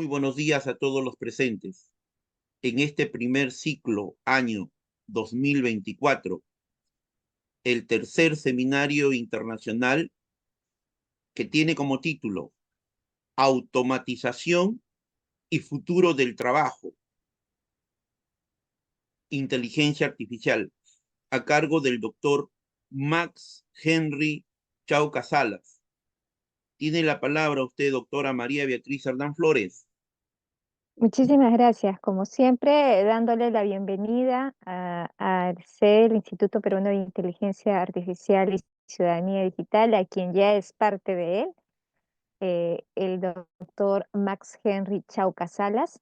Muy buenos días a todos los presentes. En este primer ciclo, año 2024, el tercer seminario internacional que tiene como título Automatización y futuro del trabajo, inteligencia artificial, a cargo del doctor Max Henry Chauca Salas. Tiene la palabra usted, doctora María Beatriz Hernán Flores. Muchísimas gracias. Como siempre, dándole la bienvenida al CEL, Instituto Peruano de Inteligencia Artificial y Ciudadanía Digital, a quien ya es parte de él, el doctor Max Henry Chauca Salas,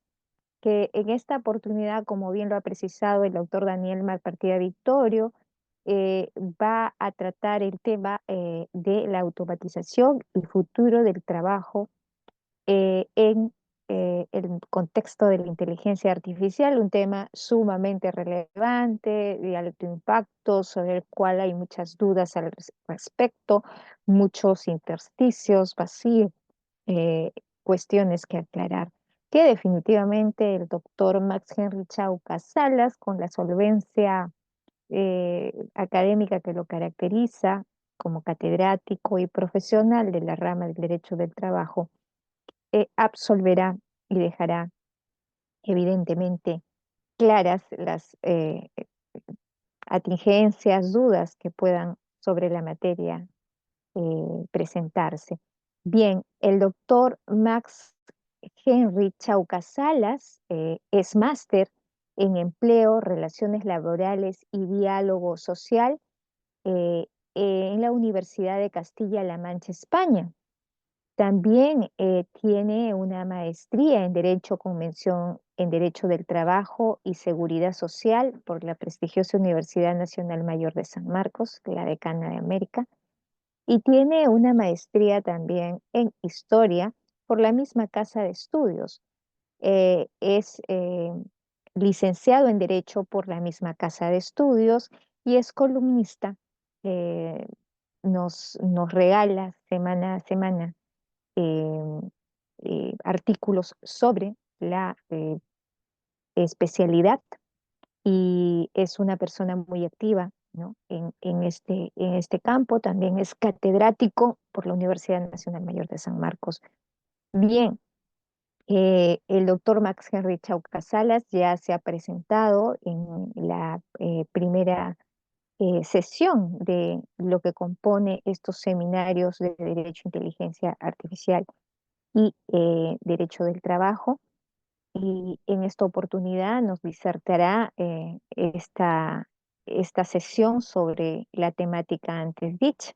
que en esta oportunidad, como bien lo ha precisado el doctor Daniel Malpartida Victorio, va a tratar el tema de la automatización y futuro del trabajo en el contexto de la inteligencia artificial, un tema sumamente relevante, de alto impacto, sobre el cual hay muchas dudas al respecto, muchos intersticios, vacíos, eh, cuestiones que aclarar, que definitivamente el doctor Max Henry Chauca Salas, con la solvencia académica que lo caracteriza como catedrático y profesional de la rama del derecho del trabajo, absolverá y dejará evidentemente claras las atingencias, dudas que puedan sobre la materia presentarse. Bien, el doctor Max Henry Chauca Salas es máster en empleo, relaciones laborales y diálogo social eh, en la Universidad de Castilla-La Mancha, España. También tiene una maestría en Derecho con mención en Derecho del Trabajo y Seguridad Social por la prestigiosa Universidad Nacional Mayor de San Marcos, la Decana de América, y tiene una maestría también en Historia por la misma Casa de Estudios. Es licenciado en Derecho por la misma Casa de Estudios y es columnista. eh, nos regala semana a semana eh, artículos sobre la especialidad y es una persona muy activa, ¿no? En este campo. También es catedrático por la Universidad Nacional Mayor de San Marcos. Bien, el doctor Max Henry Chauca Salas ya se ha presentado en la primera sesión de lo que compone estos seminarios de Derecho e Inteligencia Artificial y Derecho del Trabajo. Y en esta oportunidad nos disertará esta sesión sobre la temática antes dicha.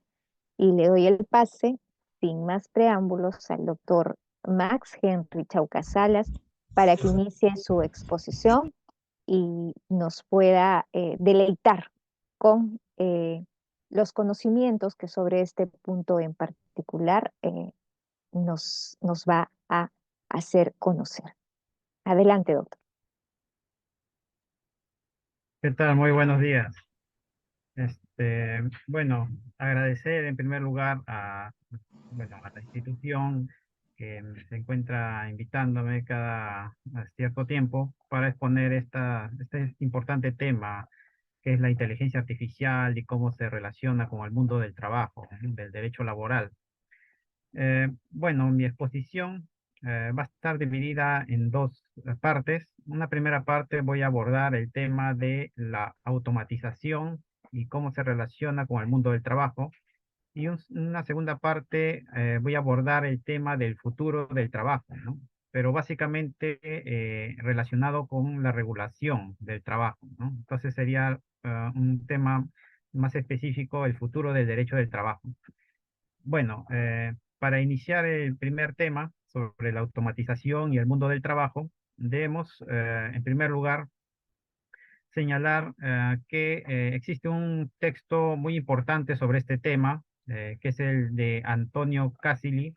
Y le doy el pase, sin más preámbulos, al doctor Max Henry Chauca Salas para que inicie su exposición y nos pueda deleitar con los conocimientos que sobre este punto en particular nos va a hacer conocer. Adelante, doctor. ¿Qué tal? Muy buenos días. Bueno, agradecer en primer lugar a la institución que se encuentra invitándome cada cierto tiempo para exponer este importante tema que es la inteligencia artificial y cómo se relaciona con el mundo del trabajo, del derecho laboral. Bueno, mi exposición va a estar dividida en dos partes. Una primera parte voy a abordar el tema de la automatización y cómo se relaciona con el mundo del trabajo. Y una segunda parte voy a abordar el tema del futuro del trabajo, ¿no? Pero básicamente relacionado con la regulación del trabajo, ¿no? Entonces sería un tema más específico, el futuro del derecho del trabajo. Bueno, para iniciar el primer tema sobre la automatización y el mundo del trabajo, debemos, en primer lugar, señalar que existe un texto muy importante sobre este tema, que es el de Antonio Casilli.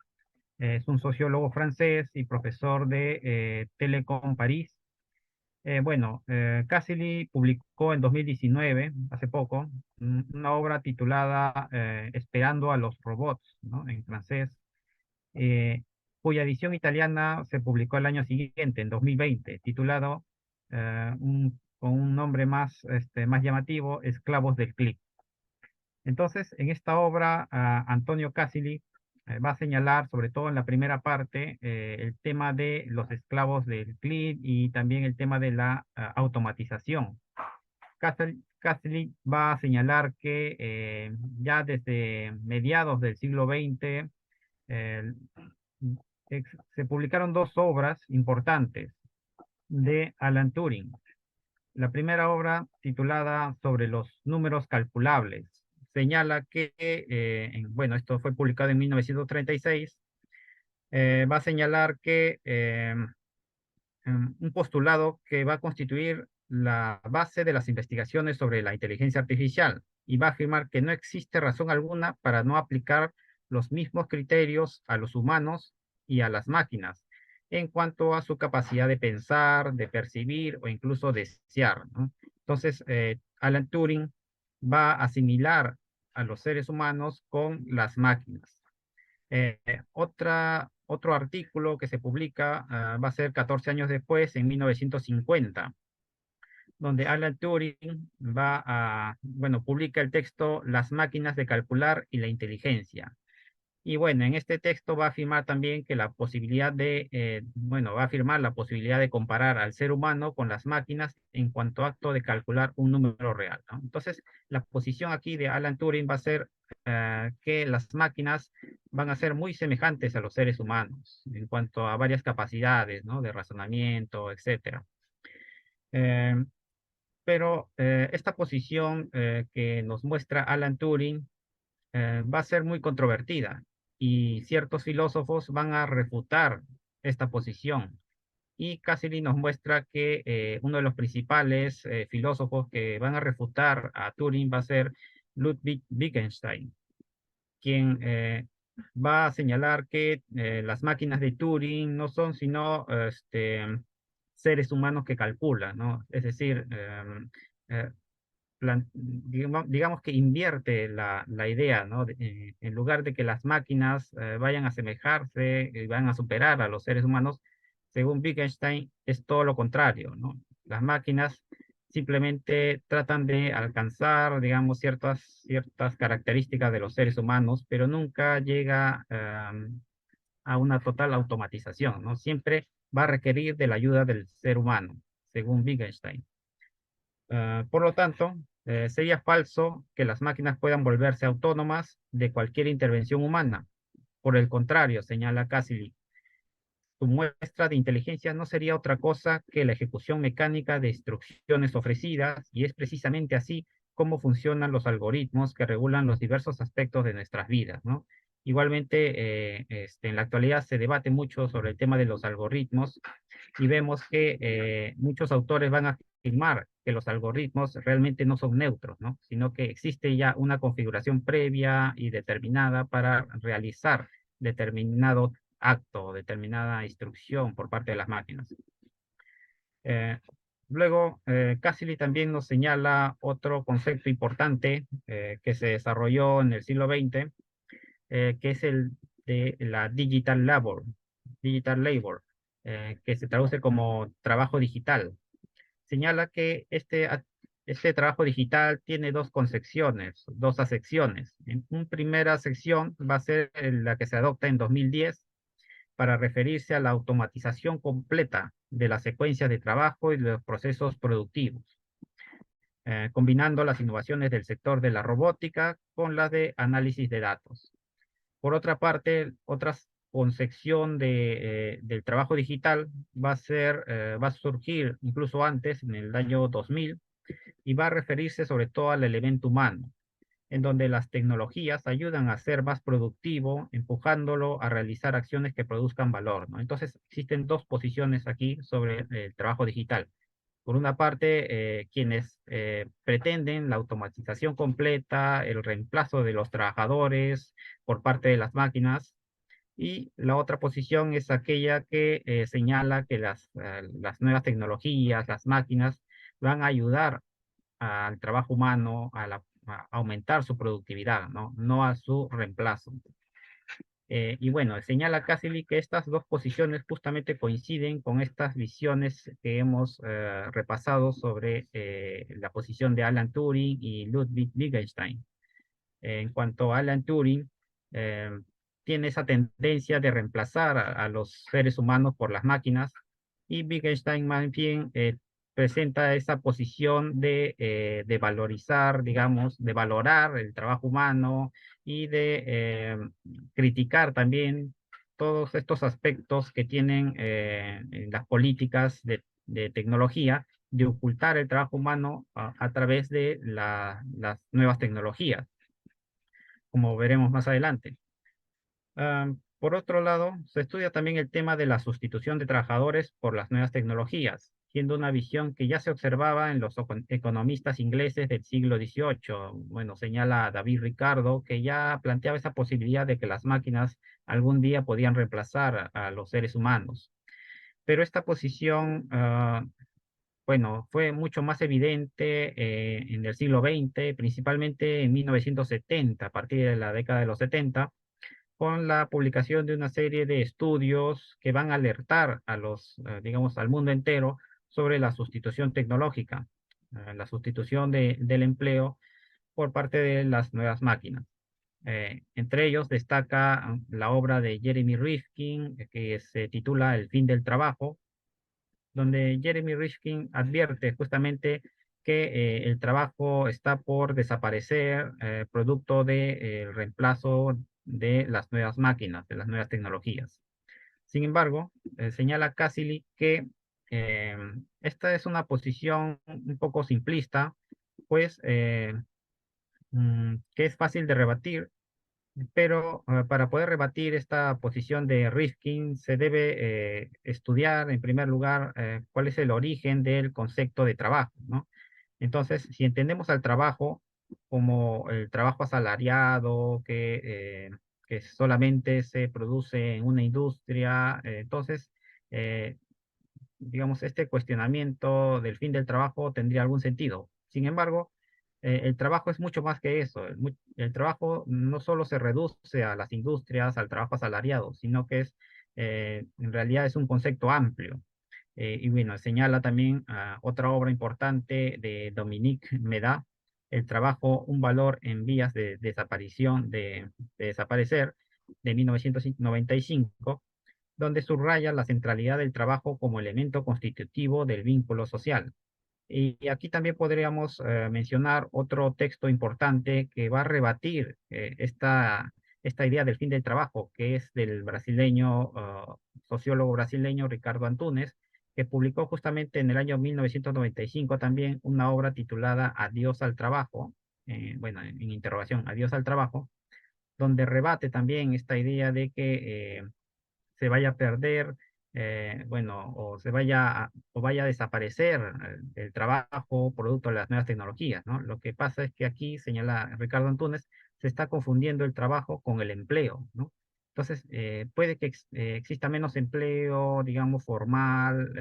Es un sociólogo francés y profesor de Telecom París. Cassily publicó en 2019, hace poco, una obra titulada Esperando a los robots, ¿no? En francés. cuya edición italiana se publicó el año siguiente, en 2020, titulado con un nombre más, más llamativo, Esclavos del Clic. Entonces, en esta obra, Antonio Casilli va a señalar, sobre todo en la primera parte, el tema de los esclavos del clic y también el tema de la automatización. Casilli va a señalar que ya desde mediados del siglo XX eh, se publicaron dos obras importantes de Alan Turing. La primera obra, titulada Sobre los números calculables, señala que, bueno, esto fue publicado en 1936, va a señalar que un postulado que va a constituir la base de las investigaciones sobre la inteligencia artificial y va a afirmar que no existe razón alguna para no aplicar los mismos criterios a los humanos y a las máquinas en cuanto a su capacidad de pensar, de percibir o incluso desear, ¿no? Entonces, Alan Turing va a asimilar a los seres humanos con las máquinas. Otro artículo que se publica va a ser 14 años después, en 1950, donde Alan Turing bueno, publica el texto Las máquinas de calcular y la inteligencia. Y bueno, en este texto va a afirmar también que la posibilidad bueno, va a afirmar la posibilidad de comparar al ser humano con las máquinas en cuanto a acto de calcular un número real, ¿no? Entonces, la posición aquí de Alan Turing va a ser que las máquinas van a ser muy semejantes a los seres humanos en cuanto a varias capacidades, ¿no? De razonamiento, etcétera. Eh, pero esta posición que nos muestra Alan Turing va a ser muy controvertida y ciertos filósofos van a refutar esta posición. Y Cassidy nos muestra que uno de los principales filósofos que van a refutar a Turing va a ser Ludwig Wittgenstein, quien va a señalar que las máquinas de Turing no son sino seres humanos que calculan, ¿no? Es decir, eh, digamos que invierte la idea, ¿no? En lugar de que las máquinas vayan a asemejarse y van a superar a los seres humanos, según Wittgenstein, es todo lo contrario, ¿no? Las máquinas simplemente tratan de alcanzar, digamos, ciertas características de los seres humanos, pero nunca llega a una total automatización, ¿no? Siempre va a requerir de la ayuda del ser humano, según Wittgenstein. Por lo tanto, sería falso que las máquinas puedan volverse autónomas de cualquier intervención humana. Por el contrario, señala Cassidy, su muestra de inteligencia no sería otra cosa que la ejecución mecánica de instrucciones ofrecidas, y es precisamente así como funcionan los algoritmos que regulan los diversos aspectos de nuestras vidas, ¿no? Igualmente, en la actualidad se debate mucho sobre el tema de los algoritmos y vemos que muchos autores van a afirmar que los algoritmos realmente no son neutros, ¿no? Sino que existe ya una configuración previa y determinada para realizar determinado acto, determinada instrucción por parte de las máquinas. Luego, Cassidy también nos señala otro concepto importante que se desarrolló en el siglo XX, que es el de la digital labor, que se traduce como trabajo digital. Señala que este trabajo digital tiene dos concepciones, dos acepciones. En una primera sección va a ser la que se adopta en 2010 para referirse a la automatización completa de la secuencia de trabajo y de los procesos productivos, combinando las innovaciones del sector de la robótica con las de análisis de datos. Por otra parte, otra concepción del trabajo digital va a surgir incluso antes, en el año 2000, y va a referirse sobre todo al elemento humano, en donde las tecnologías ayudan a ser más productivo, empujándolo a realizar acciones que produzcan valor, ¿no? Entonces, existen dos posiciones aquí sobre el trabajo digital. Por una parte, quienes pretenden la automatización completa, el reemplazo de los trabajadores por parte de las máquinas, y la otra posición es aquella que señala que las nuevas tecnologías, las máquinas, van a ayudar al trabajo humano a aumentar su productividad, ¿no? No a su reemplazo. Y bueno, señala Casely que estas dos posiciones justamente coinciden con estas visiones que hemos repasado sobre la posición de Alan Turing y Ludwig Wittgenstein. En cuanto a Alan Turing, eh, tiene esa tendencia de reemplazar a los seres humanos por las máquinas, y Wittgenstein más bien presenta esa posición de valorizar, digamos, de valorar el trabajo humano y de criticar también todos estos aspectos que tienen en las políticas de tecnología, de ocultar el trabajo humano a través de las nuevas tecnologías, como veremos más adelante. Por otro lado, se estudia también el tema de la sustitución de trabajadores por las nuevas tecnologías, siendo una visión que ya se observaba en los economistas ingleses del siglo XVIII. Bueno, señala David Ricardo que ya planteaba esa posibilidad de que las máquinas algún día podían reemplazar a los seres humanos. Pero esta posición, bueno, fue mucho más evidente en el siglo XX, principalmente en 1970, a partir de la década de los 70, con la publicación de una serie de estudios que van a alertar a digamos, al mundo entero sobre la sustitución tecnológica, la sustitución del empleo por parte de las nuevas máquinas. Entre ellos destaca la obra de Jeremy Rifkin, que se titula El fin del trabajo, donde Jeremy Rifkin advierte justamente que el trabajo está por desaparecer producto del reemplazo de las nuevas máquinas, de las nuevas tecnologías. Sin embargo, señala Casily que eh, esta es una posición un poco simplista, pues que es fácil de rebatir, pero para poder rebatir esta posición de Rifkin se debe estudiar en primer lugar cuál es el origen del concepto de trabajo, ¿no? Entonces, si entendemos al trabajo como el trabajo asalariado que solamente se produce en una industria, entonces, eh, digamos, este cuestionamiento del fin del trabajo tendría algún sentido. Sin embargo, el trabajo es mucho más que eso. El trabajo no solo se reduce a las industrias, al trabajo asalariado, sino que en realidad es un concepto amplio. Y bueno, señala también otra obra importante de Dominique Méda, El trabajo, un valor en vías de desaparición, de desaparecer, de 1995, donde subraya la centralidad del trabajo como elemento constitutivo del vínculo social. Y aquí también podríamos mencionar otro texto importante que va a rebatir esta idea del fin del trabajo, que es del brasileño, sociólogo brasileño Ricardo Antunes, que publicó justamente en el año 1995 también una obra titulada Adiós al trabajo, bueno, en interrogación, Adiós al trabajo, donde rebate también esta idea de que se vaya a perder, bueno, o vaya a desaparecer el trabajo producto de las nuevas tecnologías, ¿no? Lo que pasa es que aquí, señala Ricardo Antunes, se está confundiendo el trabajo con el empleo, ¿no? Entonces, puede que exista menos empleo, digamos, formal,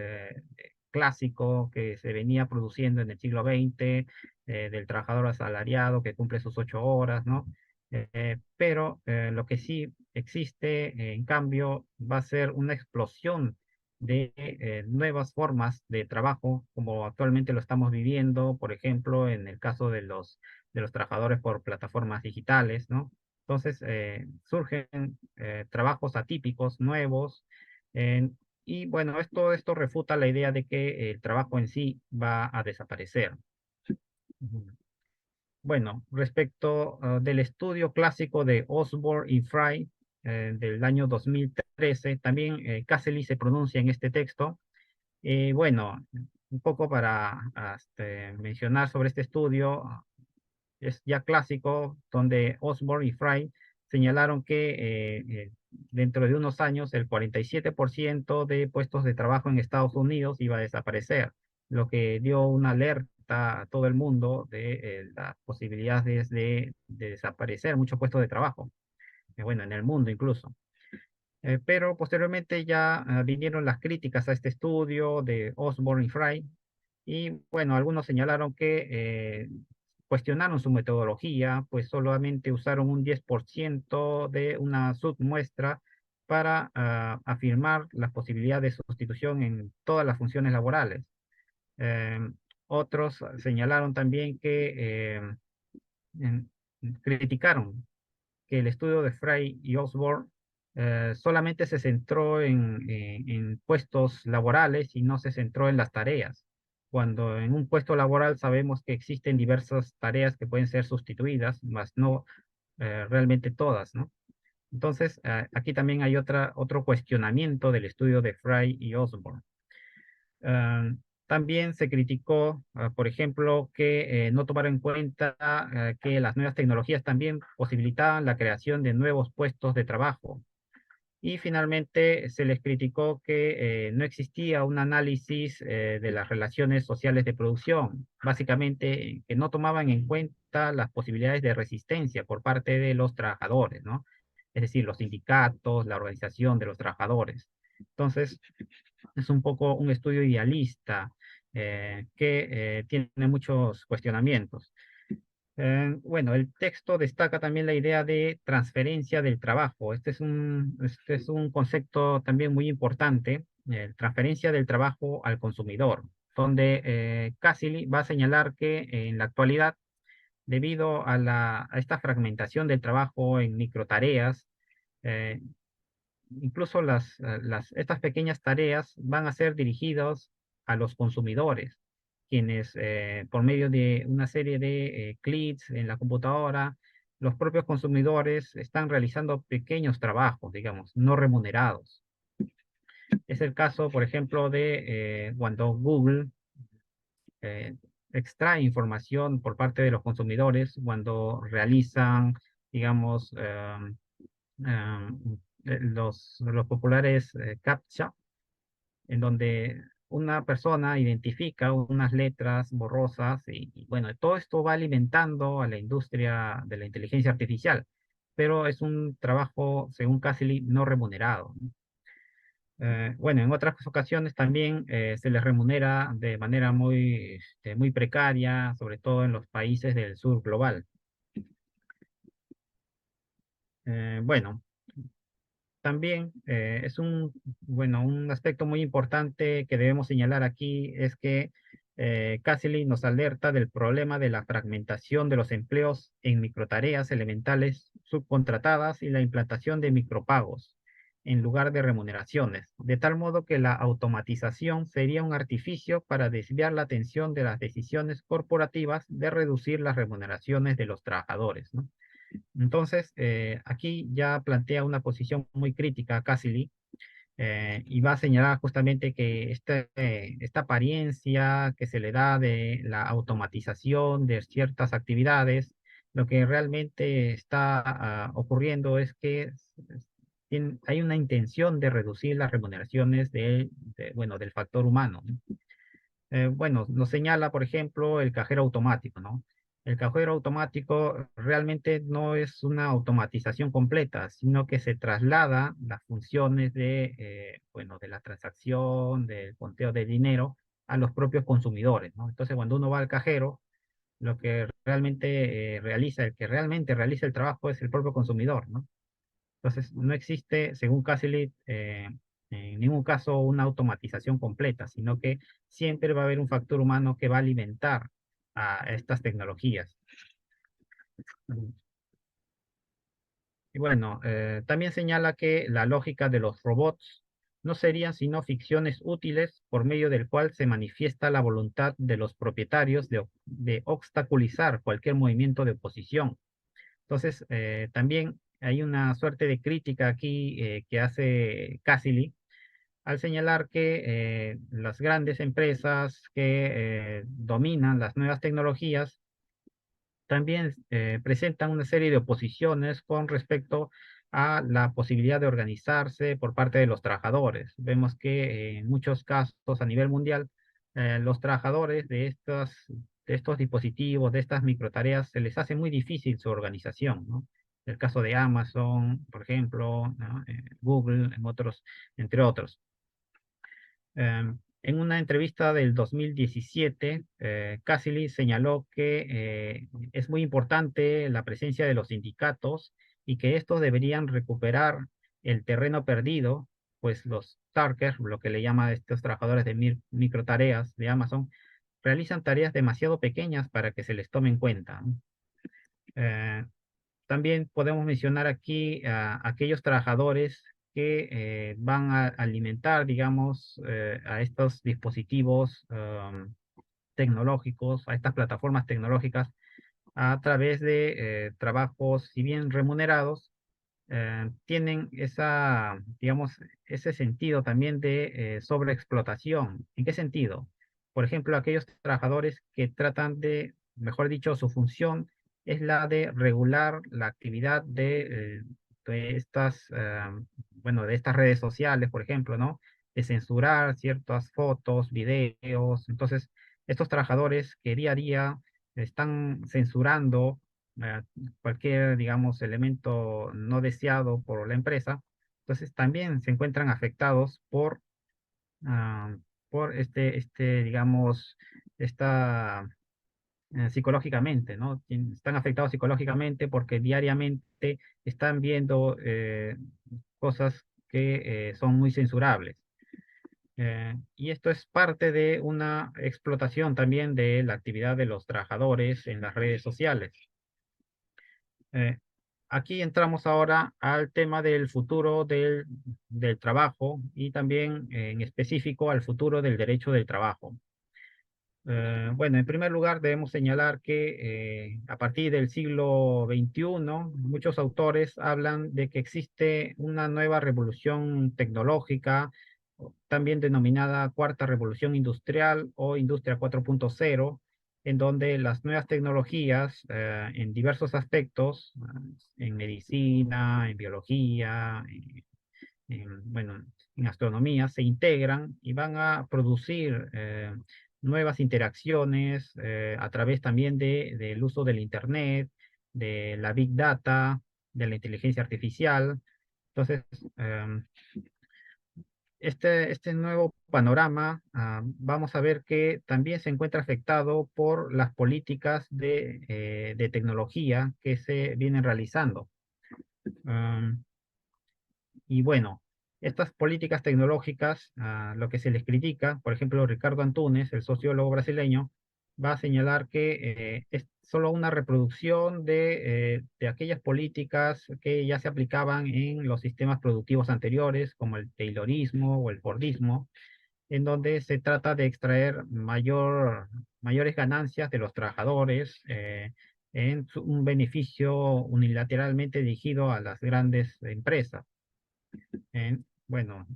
clásico, que se venía produciendo en el siglo XX, del trabajador asalariado que cumple sus 8 horas, ¿no? Pero lo que sí existe, en cambio, va a ser una explosión de nuevas formas de trabajo, como actualmente lo estamos viviendo, por ejemplo, en el caso de los trabajadores por plataformas digitales, ¿no? Entonces, surgen trabajos atípicos, nuevos, eh, y bueno, esto refuta la idea de que el trabajo en sí va a desaparecer. Ujú. Bueno, respecto del estudio clásico de Osborne y Fry del año 2013, también Casely se pronuncia en este texto. Bueno, un poco para mencionar sobre este estudio, es ya clásico, donde Osborne y Fry señalaron que dentro de unos años el 47% de puestos de trabajo en Estados Unidos iba a desaparecer, lo que dio una alerta a todo el mundo de las posibilidades de desaparecer muchos puestos de trabajo, bueno, en el mundo incluso. Pero posteriormente ya vinieron las críticas a este estudio de Osborne y Fry, y bueno, algunos señalaron que cuestionaron su metodología, pues solamente usaron un 10% de una submuestra para afirmar la posibilidad de sustitución en todas las funciones laborales. Otros señalaron también que en- criticaron que el estudio de Frey y Osborne solamente se centró en puestos laborales y no se centró en las tareas. Cuando en un puesto laboral sabemos que existen diversas tareas que pueden ser sustituidas, mas no realmente todas, ¿no? Entonces, aquí también hay otro cuestionamiento del estudio de Frey y Osborne. Ah, también se criticó, por ejemplo, que no tomaron en cuenta que las nuevas tecnologías también posibilitaban la creación de nuevos puestos de trabajo. Y finalmente se les criticó que no existía un análisis de las relaciones sociales de producción, básicamente que no tomaban en cuenta las posibilidades de resistencia por parte de los trabajadores, ¿no? Es decir, los sindicatos, la organización de los trabajadores. Entonces, es un poco un estudio idealista que tiene muchos cuestionamientos. Bueno, el texto destaca también la idea de transferencia del trabajo. Este es un concepto también muy importante, transferencia del trabajo al consumidor, donde Cassily va a señalar que en la actualidad, debido a a esta fragmentación del trabajo en microtareas, eh, incluso estas pequeñas tareas van a ser dirigidas a los consumidores, quienes por medio de una serie de clics en la computadora, los propios consumidores están realizando pequeños trabajos, digamos, no remunerados. Es el caso, por ejemplo, de cuando Google eh, extrae información por parte de los consumidores, cuando realizan, digamos, los populares CAPTCHA, en donde una persona identifica unas letras borrosas y, bueno, todo esto va alimentando a la industria de la inteligencia artificial, pero es un trabajo, según Cassily, no remunerado, ¿no? Bueno, en otras ocasiones también se les remunera de manera muy precaria, sobre todo en los países del sur global. Bueno, también bueno, un aspecto muy importante que debemos señalar aquí es que Cassily nos alerta del problema de la fragmentación de los empleos en microtareas elementales subcontratadas y la implantación de micropagos en lugar de remuneraciones, de tal modo que la automatización sería un artificio para desviar la atención de las decisiones corporativas de reducir las remuneraciones de los trabajadores, ¿no? Entonces, aquí ya plantea una posición muy crítica a Cassidy y va a señalar justamente que esta apariencia que se le da de la automatización de ciertas actividades, lo que realmente está ocurriendo es que hay una intención de reducir las remuneraciones bueno, del factor humano, ¿no? Bueno, nos señala, por ejemplo, el cajero automático, ¿no? El cajero automático realmente no es una automatización completa, sino que se traslada las funciones bueno, de la transacción, del conteo de dinero a los propios consumidores, ¿no? Entonces, cuando uno va al cajero, lo que realmente el que realmente realiza el trabajo es el propio consumidor, ¿no? Entonces, no existe, según Cassidy, en ningún caso una automatización completa, sino que siempre va a haber un factor humano que va a alimentar a estas tecnologías. Y bueno, también señala que la lógica de los robots no serían sino ficciones útiles por medio del cual se manifiesta la voluntad de los propietarios de obstaculizar cualquier movimiento de oposición. Entonces, también hay una suerte de crítica aquí que hace Cassily al señalar que las grandes empresas que dominan las nuevas tecnologías también presentan una serie de oposiciones con respecto a la posibilidad de organizarse por parte de los trabajadores. Vemos que en muchos casos a nivel mundial, los trabajadores de estos dispositivos, de estas microtareas, se les hace muy difícil su organización, ¿no? El caso de Amazon, por ejemplo, ¿no? Google, entre otros. En una entrevista del 2017, Cassidy señaló que es muy importante la presencia de los sindicatos y que estos deberían recuperar el terreno perdido, pues los Tarkers, lo que le llama a estos trabajadores de microtareas de Amazon, realizan tareas demasiado pequeñas para que se les tome en cuenta, ¿no? Eh, También podemos mencionar aquí a aquellos trabajadores que van a alimentar, digamos, a estos dispositivos tecnológicos, a estas plataformas tecnológicas, a través de trabajos, si bien remunerados, tienen esa, digamos, ese sentido también de sobreexplotación. ¿En qué sentido? Por ejemplo, aquellos trabajadores que tratan de, mejor dicho, su función es la de regular la actividad de estas, bueno, de estas redes sociales, por ejemplo, ¿no? De censurar ciertas fotos, videos. Entonces, estos trabajadores que día a día están censurando eh, cualquier, digamos, elemento no deseado por la empresa, entonces también se encuentran afectados ah, por digamos, esta, psicológicamente, ¿no? Están afectados psicológicamente porque diariamente están viendo cosas que son muy censurables. Y esto es parte de una explotación también de la actividad de los trabajadores en las redes sociales. Eh, Aquí entramos ahora al tema del futuro del trabajo y también en específico al futuro del derecho del trabajo. Bueno, en primer lugar debemos señalar que a partir del siglo XXI, muchos autores hablan de que existe una nueva revolución tecnológica, también denominada Cuarta Revolución Industrial o Industria 4.0, en donde las nuevas tecnologías en diversos aspectos, en medicina, en biología, bueno, en astronomía, se integran y van a producir nuevas interacciones a través también del uso del Internet, de la Big Data, de la inteligencia artificial. Entonces, este nuevo panorama, vamos a ver que también se encuentra afectado por las políticas de tecnología que se vienen realizando. Um, y bueno, estas políticas tecnológicas, lo que se les critica, por ejemplo, Ricardo Antunes, el sociólogo brasileño, va a señalar que es solo una reproducción de aquellas políticas que ya se aplicaban en los sistemas productivos anteriores, como el Taylorismo o el Fordismo, en donde se trata de extraer mayores ganancias de los trabajadores en un beneficio unilateralmente dirigido a las grandes empresas. Bueno,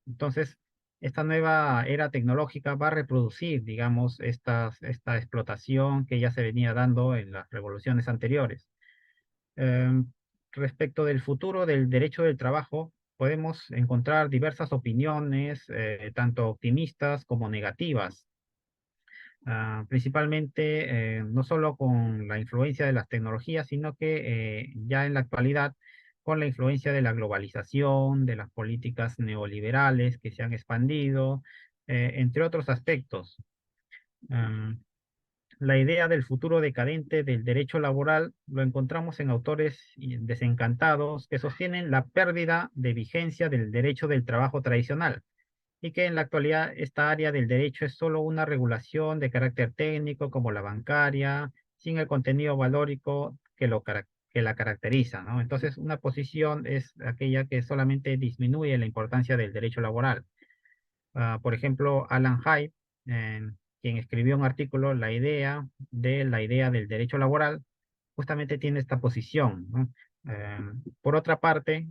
entonces esta nueva era tecnológica va a reproducir, digamos, esta explotación que ya se venía dando en las revoluciones anteriores. Em, Respecto del futuro del derecho del trabajo, podemos encontrar diversas opiniones, tanto optimistas como negativas. Principalmente no solo con la influencia de las tecnologías, sino que ya en la actualidad con la influencia de la globalización, de las políticas neoliberales que se han expandido, entre otros aspectos. Am, la idea del futuro decadente del derecho laboral lo encontramos en autores desencantados que sostienen la pérdida de vigencia del derecho del trabajo tradicional y que en la actualidad esta área del derecho es solo una regulación de carácter técnico como la bancaria, sin el contenido valórico que la caracteriza, ¿no? Entonces, una posición es aquella que solamente disminuye la importancia del derecho laboral. Por ejemplo, Alan Hyde, quien escribió un artículo, la idea del derecho laboral, justamente tiene esta posición, ¿no? Eh, por otra parte,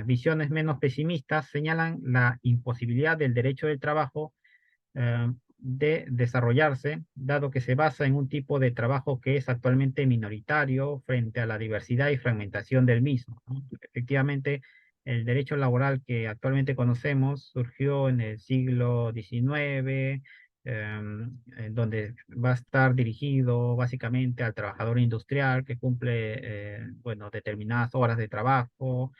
visiones menos pesimistas señalan la imposibilidad del derecho del trabajo de desarrollarse, dado que se basa en un tipo de trabajo que es actualmente minoritario frente a la diversidad y fragmentación del mismo, ¿no? Efectivamente, el derecho laboral que actualmente conocemos surgió en el siglo XIX, en donde va a estar dirigido básicamente al trabajador industrial que cumple, bueno, determinadas horas de trabajo,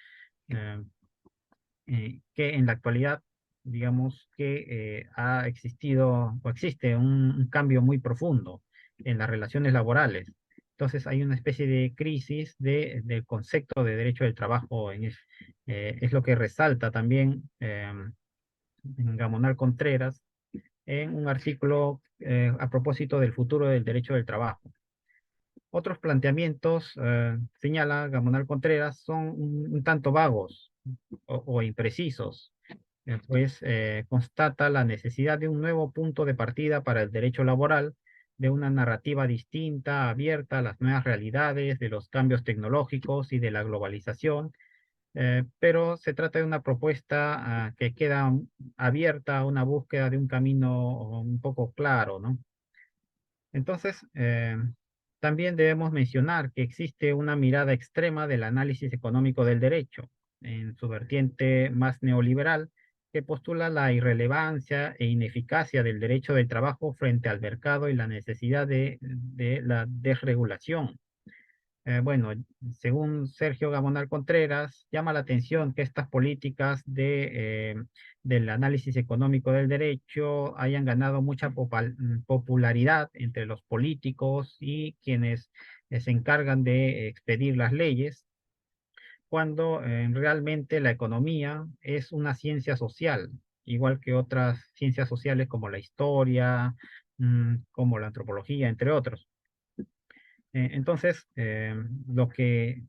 eh, que en la actualidad digamos que ha existido o existe un cambio muy profundo en las relaciones laborales. Entonces hay una especie de crisis del concepto de derecho del trabajo. Es lo que resalta también Gamonal Contreras en un artículo a propósito del futuro del derecho del trabajo. Otros planteamientos, señala Gamonal Contreras, son un tanto vagos o imprecisos, pues constata la necesidad de un nuevo punto de partida para el derecho laboral, de una narrativa distinta, abierta a las nuevas realidades, de los cambios tecnológicos y de la globalización, pero se trata de una propuesta que queda abierta a una búsqueda de un camino un poco claro, ¿no? Entonces, también debemos mencionar que existe una mirada extrema del análisis económico del derecho, en su vertiente más neoliberal, que postula la irrelevancia e ineficacia del derecho del trabajo frente al mercado y la necesidad de la desregulación. Bueno, según Sergio Gamonal Contreras, llama la atención que estas políticas del análisis económico del derecho hayan ganado mucha popularidad entre los políticos y quienes se encargan de expedir las leyes, cuando realmente la economía es una ciencia social, igual que otras ciencias sociales como la historia, como la antropología, entre otros. Entonces, lo que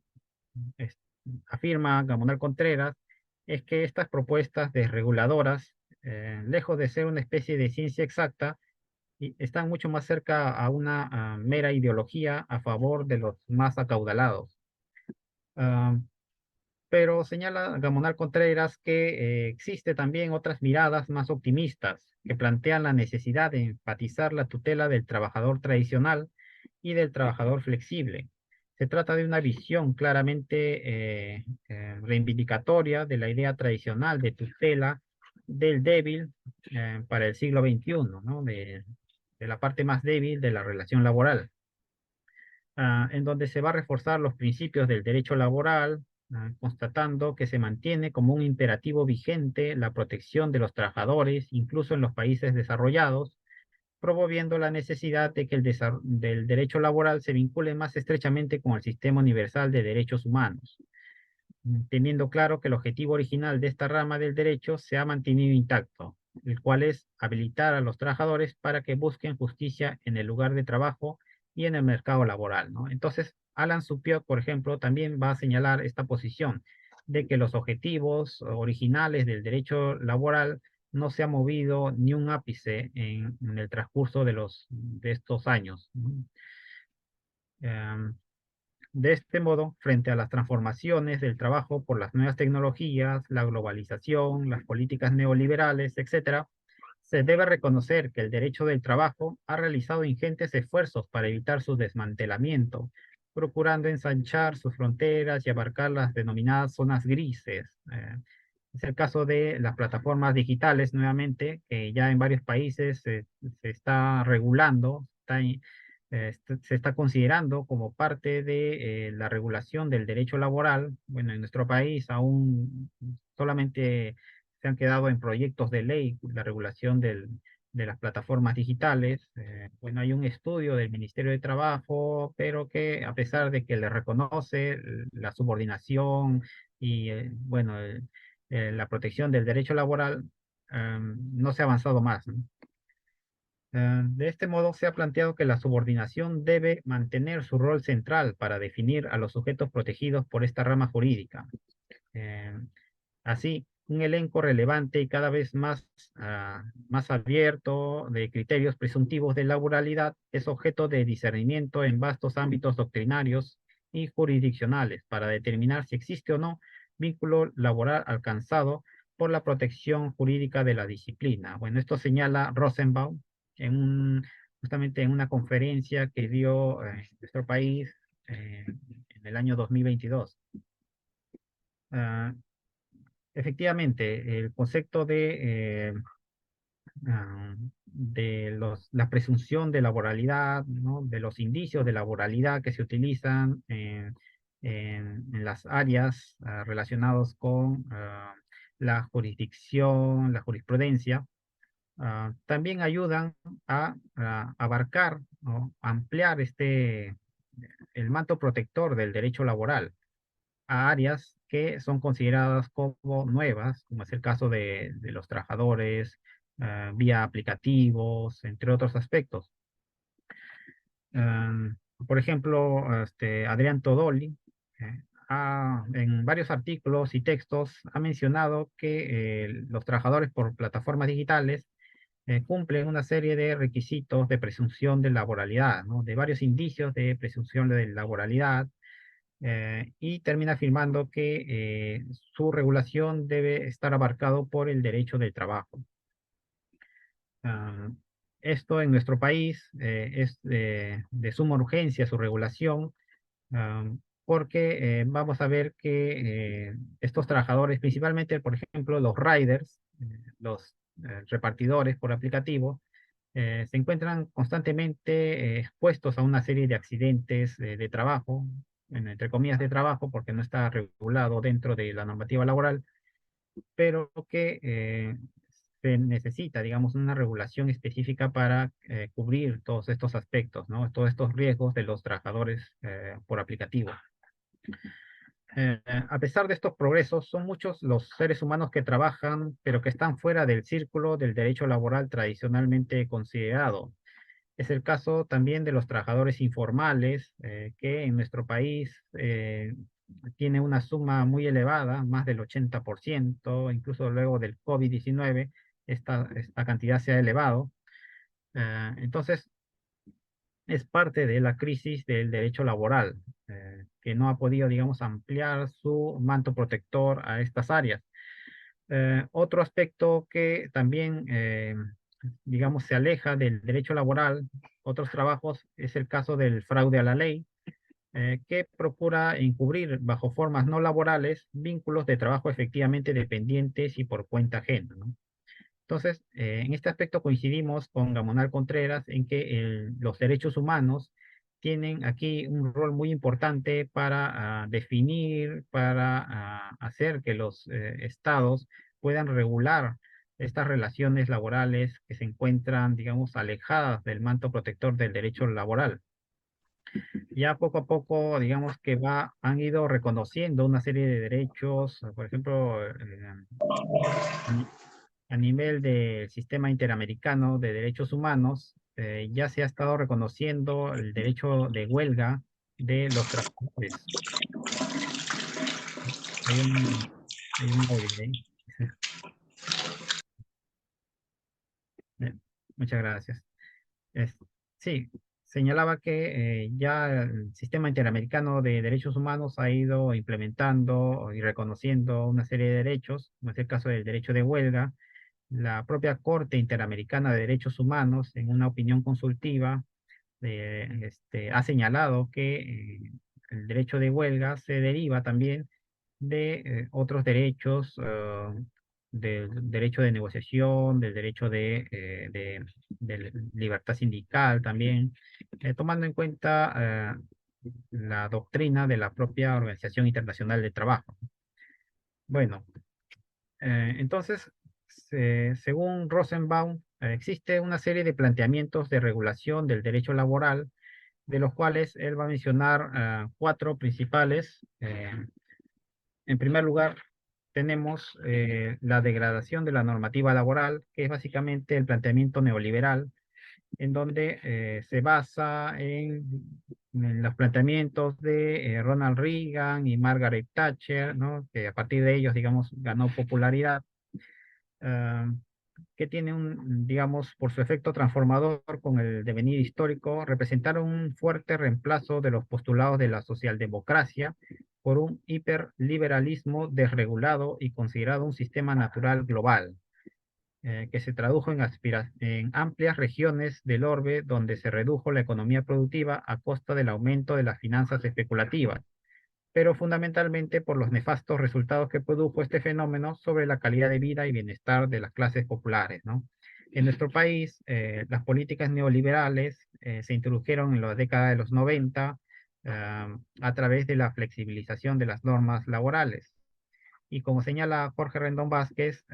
es- afirma Gamonal Contreras es que estas propuestas desreguladoras, lejos de ser una especie de ciencia exacta, están mucho más cerca a una mera ideología a favor de los más acaudalados. Ah, pero señala Gamonal Contreras que existe también otras miradas más optimistas que plantean la necesidad de enfatizar la tutela del trabajador tradicional y del trabajador flexible. Se trata de una visión claramente reivindicatoria de la idea tradicional de tutela del débil para el siglo XXI, ¿no? De la parte más débil de la relación laboral, en donde se va a reforzar los principios del derecho laboral, constatando que se mantiene como un imperativo vigente la protección de los trabajadores, incluso en los países desarrollados, promoviendo la necesidad de que del derecho laboral se vincule más estrechamente con el sistema universal de derechos humanos, teniendo claro que el objetivo original de esta rama del derecho se ha mantenido intacto, el cual es habilitar a los trabajadores para que busquen justicia en el lugar de trabajo y en el mercado laboral, ¿no? Entonces, Alan Supiot, por ejemplo, también va a señalar esta posición de que los objetivos originales del derecho laboral no se ha movido ni un ápice en el transcurso de estos años, ¿no? Em, de este modo, frente a las transformaciones del trabajo por las nuevas tecnologías, la globalización, las políticas neoliberales, etcétera, se debe reconocer que el derecho del trabajo ha realizado ingentes esfuerzos para evitar su desmantelamiento, procurando ensanchar sus fronteras y abarcar las denominadas zonas grises. Es el caso de las plataformas digitales, nuevamente, que ya en varios países se está regulando, se está considerando como parte de la regulación del derecho laboral. Bueno, en nuestro país aún solamente se han quedado en proyectos de ley la regulación de las plataformas digitales. Bueno, hay un estudio del Ministerio de Trabajo, pero que a pesar de que le reconoce la subordinación y, bueno, la protección del derecho laboral, no se ha avanzado más, ¿no? De este modo, se ha planteado que la subordinación debe mantener su rol central para definir a los sujetos protegidos por esta rama jurídica. Eh, Así, un elenco relevante y cada vez más abierto de criterios presuntivos de laboralidad es objeto de discernimiento en vastos ámbitos doctrinarios y jurisdiccionales para determinar si existe o no vínculo laboral alcanzado por la protección jurídica de la disciplina. Bueno, esto señala Rosenbaum justamente en una conferencia que dio nuestro país en el año 2022. Efectivamente, el concepto la presunción de laboralidad, ¿no? De los indicios de laboralidad que se utilizan en las áreas relacionadas con la jurisdicción, la jurisprudencia, también ayudan a abarcar o ampliar el manto protector del derecho laboral a áreas que son consideradas como nuevas, como es el caso de los trabajadores, vía aplicativos, entre otros aspectos. Por ejemplo, Adrián Todoli, en varios artículos y textos, ha mencionado que los trabajadores por plataformas digitales cumplen una serie de requisitos de presunción de laboralidad, ¿no? De varios indicios de presunción de laboralidad, y termina afirmando que su regulación debe estar abarcado por el derecho del trabajo. Ah, Esto en nuestro país es de suma urgencia su regulación, ah, porque vamos a ver que estos trabajadores, principalmente, por ejemplo, los riders, los repartidores por aplicativo, se encuentran constantemente expuestos a una serie de accidentes de trabajo, entre comillas de trabajo, porque no está regulado dentro de la normativa laboral, pero que se necesita, digamos, una regulación específica para cubrir todos estos aspectos, ¿no? Todos estos riesgos de los trabajadores por aplicativo. A pesar de estos progresos, son muchos los seres humanos que trabajan, pero que están fuera del círculo del derecho laboral tradicionalmente considerado. Es el caso también de los trabajadores informales, que en nuestro país tiene una suma muy elevada, más del 80%, incluso luego del COVID-19, esta cantidad se ha elevado. Entonces, es parte de la crisis del derecho laboral, que no ha podido, digamos, ampliar su manto protector a estas áreas. Otro aspecto que también, digamos, se aleja del derecho laboral, otros trabajos, es el caso del fraude a la ley, que procura encubrir bajo formas no laborales vínculos de trabajo efectivamente dependientes y por cuenta ajena, ¿no? Entonces, en este aspecto coincidimos con Gamonal Contreras en que los derechos humanos tienen aquí un rol muy importante para definir, para hacer que los estados puedan regular estas relaciones laborales que se encuentran, digamos, alejadas del manto protector del derecho laboral. Ya poco a poco, digamos que han ido reconociendo una serie de derechos, por ejemplo, a nivel del sistema interamericano de derechos humanos, ya se ha estado reconociendo el derecho de huelga de los trabajadores. Hay un audio ahí. Eh, Muchas gracias. Es- sí, señalaba que ya el sistema interamericano de derechos humanos ha ido implementando y reconociendo una serie de derechos, como es el caso del derecho de huelga. La propia Corte Interamericana de Derechos Humanos, en una opinión consultiva, ha señalado que el derecho de huelga se deriva también de otros derechos, del derecho de negociación, del derecho de libertad sindical también, tomando en cuenta la doctrina de la propia Organización Internacional del Trabajo. Bueno, entonces, según Rosenbaum, existe una serie de planteamientos de regulación del derecho laboral, de los cuales él va a mencionar cuatro principales. En primer lugar, tenemos la degradación de la normativa laboral, que es básicamente el planteamiento neoliberal, en donde se basa en los planteamientos de Ronald Reagan y Margaret Thatcher, ¿no? Que a partir de ellos, digamos, ganó popularidad, ah, que tiene digamos, por su efecto transformador con el devenir histórico, representaron un fuerte reemplazo de los postulados de la socialdemocracia por un hiperliberalismo desregulado y considerado un sistema natural global, que se tradujo en amplias regiones del orbe donde se redujo la economía productiva a costa del aumento de las finanzas especulativas, pero fundamentalmente por los nefastos resultados que produjo este fenómeno sobre la calidad de vida y bienestar de las clases populares, ¿no? En nuestro país, las políticas neoliberales se introdujeron en la década de los 90 a través de la flexibilización de las normas laborales. Y como señala Jorge Rendón Vázquez,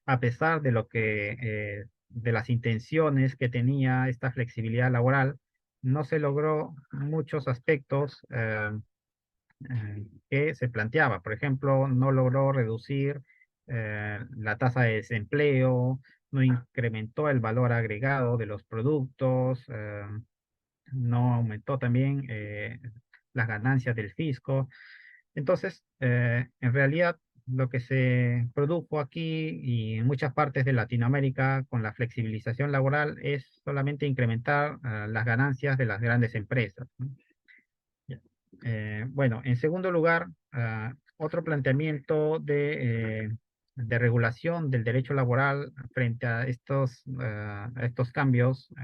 a pesar de de las intenciones que tenía esta flexibilidad laboral, no se logró muchos aspectos que se planteaba. Por ejemplo, no logró reducir la tasa de desempleo, no incrementó el valor agregado de los productos, no aumentó también las ganancias del fisco. Entonces, en realidad, lo que se produjo aquí y en muchas partes de Latinoamérica con la flexibilización laboral es solamente incrementar las ganancias de las grandes empresas, ¿no? Ya. Bueno, en segundo lugar, otro planteamiento de regulación del derecho laboral frente a estos cambios,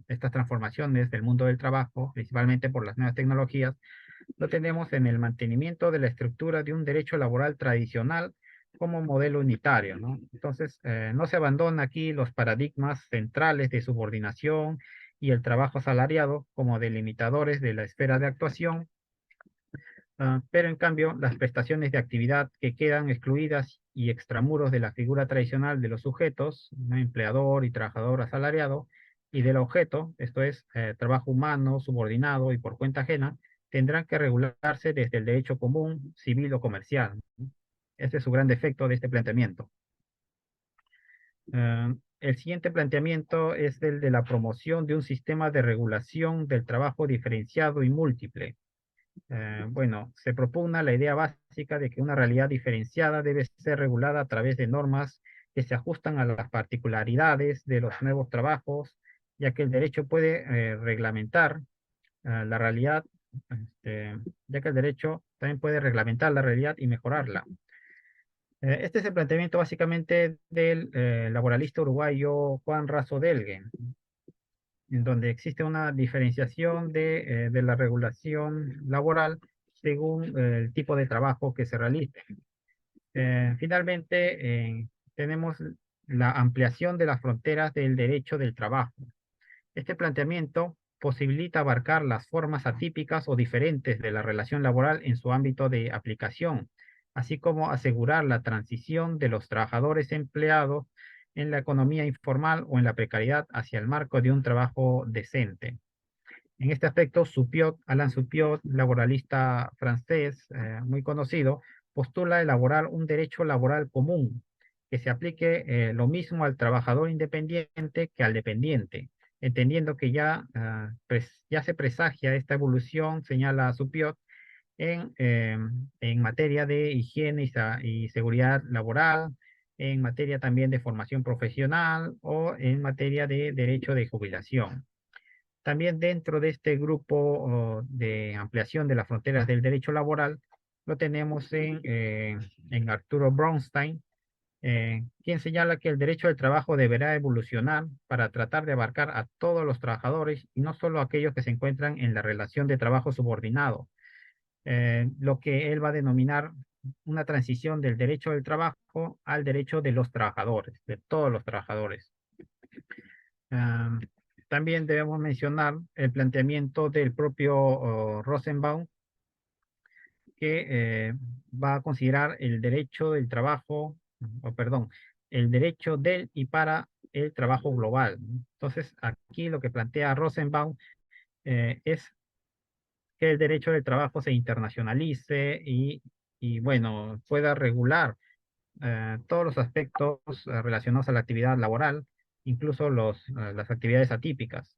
estas transformaciones del mundo del trabajo, principalmente por las nuevas tecnologías, lo tenemos en el mantenimiento de la estructura de un derecho laboral tradicional como modelo unitario, ¿no? Entonces, no se abandona aquí los paradigmas centrales de subordinación y el trabajo asalariado como delimitadores de la esfera de actuación, pero en cambio las prestaciones de actividad que quedan excluidas y extramuros de la figura tradicional de los sujetos, ¿no? Empleador y trabajador asalariado, y del objeto, esto es, trabajo humano, subordinado y por cuenta ajena, tendrán que regularse desde el derecho común, civil o comercial, ¿no? Ese es su gran defecto de este planteamiento. El siguiente planteamiento es el de la promoción de un sistema de regulación del trabajo diferenciado y múltiple. Bueno, se propugna la idea básica de que una realidad diferenciada debe ser regulada a través de normas que se ajustan a las particularidades de los nuevos trabajos, ya que el derecho puede reglamentar la realidad, ya que el derecho también puede reglamentar la realidad y mejorarla. Este es el planteamiento básicamente del laboralista uruguayo Juan Raso Delgue, en donde existe una diferenciación de la regulación laboral según el tipo de trabajo que se realice. Finalmente, tenemos la ampliación de las fronteras del derecho del trabajo. Este planteamiento posibilita abarcar las formas atípicas o diferentes de la relación laboral en su ámbito de aplicación, así como asegurar la transición de los trabajadores empleados en la economía informal o en la precariedad hacia el marco de un trabajo decente. En este aspecto, Alain Supiot, laboralista francés muy conocido, postula elaborar un derecho laboral común que se aplique lo mismo al trabajador independiente que al dependiente, entendiendo que ya se presagia esta evolución, señala Supiot, en materia de higiene y seguridad laboral, en materia también de formación profesional o en materia de derecho de jubilación. También dentro de este grupo de ampliación de las fronteras del derecho laboral, lo tenemos en Arturo Bronstein, quien señala que el derecho del trabajo deberá evolucionar para tratar de abarcar a todos los trabajadores y no solo a aquellos que se encuentran en la relación de trabajo subordinado, lo que él va a denominar una transición del derecho del trabajo al derecho de los trabajadores, de todos los trabajadores. Ah, también debemos mencionar el planteamiento del propio Rosenbaum, que va a considerar el derecho del trabajo, o perdón, el derecho del y para el trabajo global. Entonces, aquí lo que plantea Rosenbaum es que el derecho del trabajo se internacionalice y bueno, pueda regular todos los aspectos relacionados a la actividad laboral, incluso las actividades atípicas.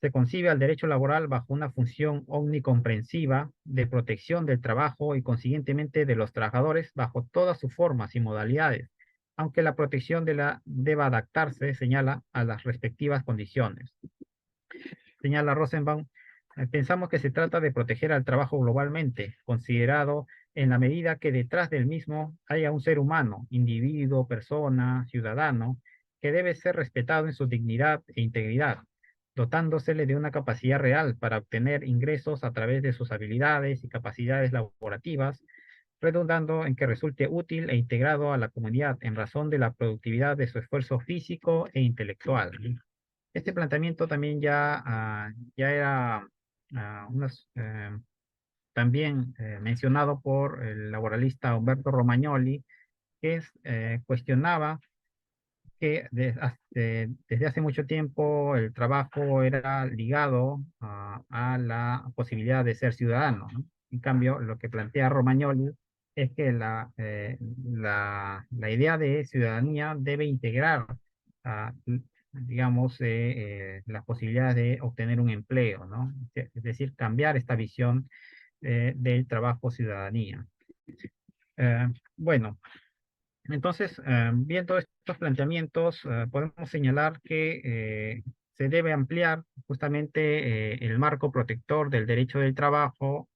Se concibe al derecho laboral bajo una función omnicomprensiva de protección del trabajo y consiguientemente de los trabajadores bajo todas sus formas y modalidades, aunque la protección deba adaptarse, señala, a las respectivas condiciones. Señala Rosenbaum, pensamos que se trata de proteger al trabajo globalmente, considerado en la medida que detrás del mismo haya un ser humano, individuo, persona, ciudadano, que debe ser respetado en su dignidad e integridad, dotándosele de una capacidad real para obtener ingresos a través de sus habilidades y capacidades laborativas, redundando en que resulte útil e integrado a la comunidad en razón de la productividad de su esfuerzo físico e intelectual. Este planteamiento también ya era también mencionado por el laboralista Humberto Romagnoli, que cuestionaba que desde hace mucho tiempo el trabajo era ligado a la posibilidad de ser ciudadano, ¿no? En cambio, lo que plantea Romagnoli es que la idea de ciudadanía debe integrar, digamos, las posibilidades de obtener un empleo, ¿no? Es decir, cambiar esta visión del trabajo ciudadanía. Bueno, entonces, viendo estos planteamientos, podemos señalar que se debe ampliar justamente el marco protector del derecho del trabajo,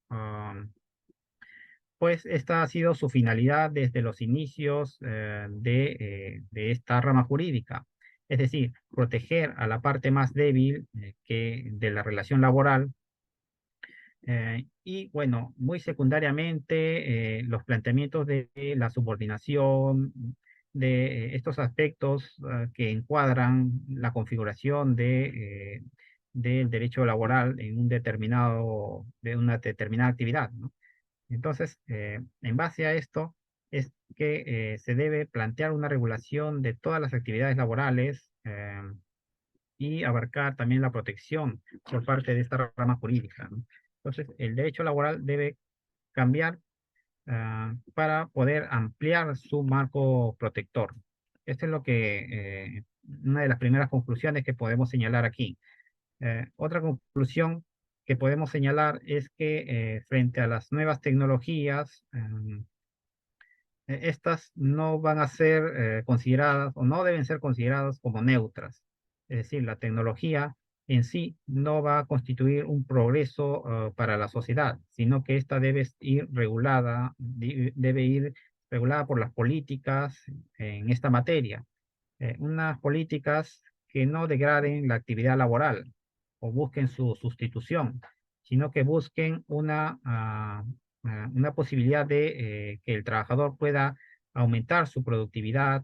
pues esta ha sido su finalidad desde los inicios de esta rama jurídica. Es decir, proteger a la parte más débil de la relación laboral. Y bueno, muy secundariamente, los planteamientos de la subordinación, de estos aspectos que encuadran la configuración del derecho laboral en de una determinada actividad, ¿no? Entonces, en base a esto, es que se debe plantear una regulación de todas las actividades laborales y abarcar también la protección por parte de esta rama jurídica, ¿no? Entonces, el derecho laboral debe cambiar para poder ampliar su marco protector. Esto es una de las primeras conclusiones que podemos señalar aquí. Otra conclusión que podemos señalar es que frente a las nuevas tecnologías, estas no van a ser consideradas o no deben ser consideradas como neutras. Es decir, la tecnología en sí no va a constituir un progreso para la sociedad, sino que esta debe ir regulada por las políticas en esta materia. Unas políticas que no degraden la actividad laboral o busquen su sustitución, sino que busquen una posibilidad de que el trabajador pueda aumentar su productividad,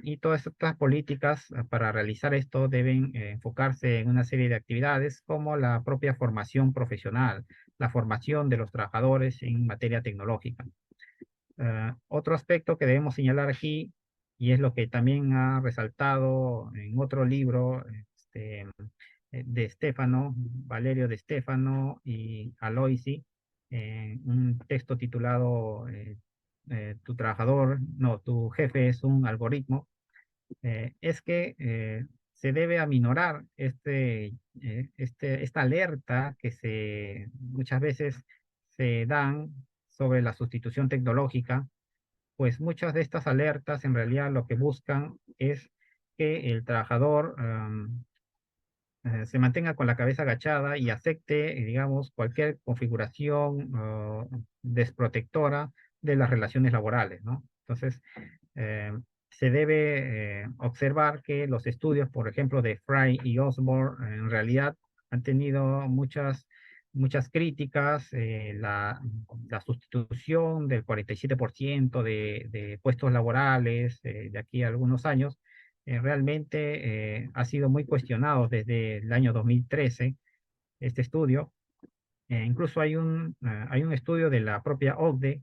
y todas estas políticas para realizar esto deben enfocarse en una serie de actividades como la propia formación profesional, la formación de los trabajadores en materia tecnológica. Otro aspecto que debemos señalar aquí, y es lo que también ha resaltado en otro libro de Stefano, Valerio de Stefano y Aloisi, un texto titulado Tu jefe es un algoritmo, es que se debe aminorar esta alerta que muchas veces se dan sobre la sustitución tecnológica, pues muchas de estas alertas en realidad lo que buscan es que el trabajador se mantenga con la cabeza agachada y acepte, digamos, cualquier configuración desprotectora de las relaciones laborales, ¿no? Entonces, eh, se debe observar que los estudios, por ejemplo, de Fry y Osborne, en realidad han tenido muchas críticas. La sustitución del 47% de puestos laborales de aquí a algunos años realmente ha sido muy cuestionado desde el año 2013, este estudio. Incluso hay un estudio de la propia OCDE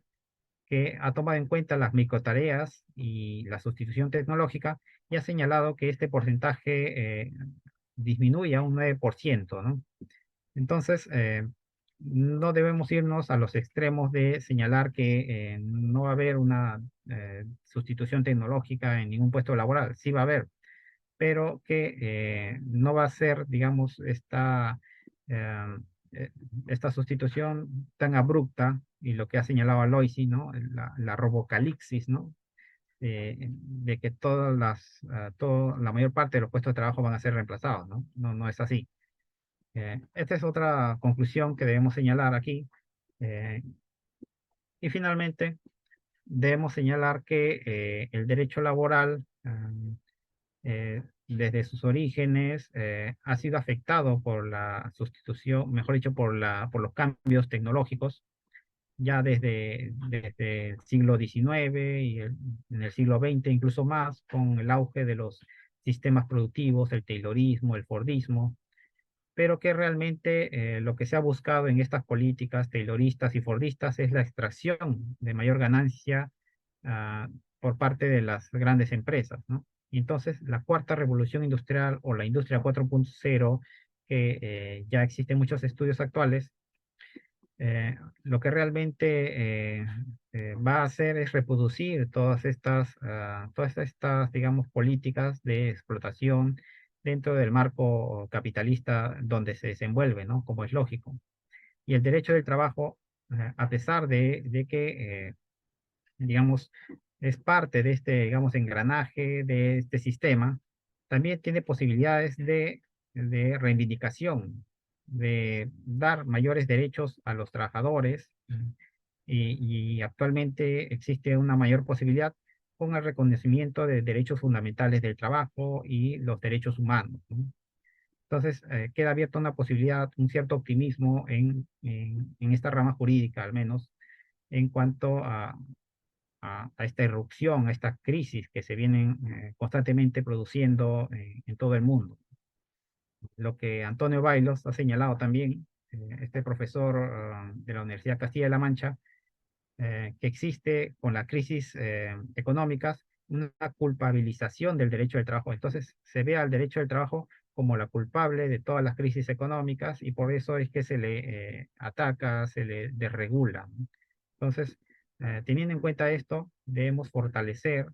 que ha tomado en cuenta las microtareas y la sustitución tecnológica y ha señalado que este porcentaje disminuye a un 9%, ¿no? Entonces, no debemos irnos a los extremos de señalar que no va a haber una sustitución tecnológica en ningún puesto laboral. Sí va a haber, pero que no va a ser, digamos, eh, esta sustitución tan abrupta y lo que ha señalado Aloisi, ¿no? La robocalipsis, ¿no? De que la mayor parte de los puestos de trabajo van a ser reemplazados, ¿no? No es así. Esta es otra conclusión que debemos señalar aquí. Eh, y finalmente, debemos señalar que el derecho laboral desde sus orígenes ha sido afectado por la sustitución, mejor dicho, por los cambios tecnológicos, ya desde el siglo XIX y en el siglo XX incluso más, con el auge de los sistemas productivos, el Taylorismo, el Fordismo. pero que realmente lo que se ha buscado en estas políticas tayloristas y fordistas es la extracción de mayor ganancia ah, por parte de las grandes empresas, ¿no? Y entonces la cuarta revolución industrial o la industria 4.0, que ya existen muchos estudios actuales, lo que realmente va a hacer es reproducir todas estas, digamos, políticas de explotación dentro del marco capitalista donde se desenvuelve, ¿no? Como es lógico. Y el derecho del trabajo, a pesar de que, digamos, es parte de este, digamos, engranaje de este sistema, también tiene posibilidades de reivindicación, de dar mayores derechos a los trabajadores y actualmente existe una mayor posibilidad con el reconocimiento de derechos fundamentales del trabajo y los derechos humanos, ¿no? Entonces, queda abierta una posibilidad, un cierto optimismo en esta rama jurídica, al menos, en cuanto a esta irrupción, a esta crisis que se vienen constantemente produciendo en todo el mundo. Lo que Antonio Bailos ha señalado también, este profesor de la Universidad Castilla-La Mancha, que existe con las crisis económicas una culpabilización del derecho del trabajo. Entonces se ve al derecho del trabajo como la culpable de todas las crisis económicas y por eso es que se le ataca, se le desregula, ¿no? Entonces, teniendo en cuenta esto, debemos fortalecer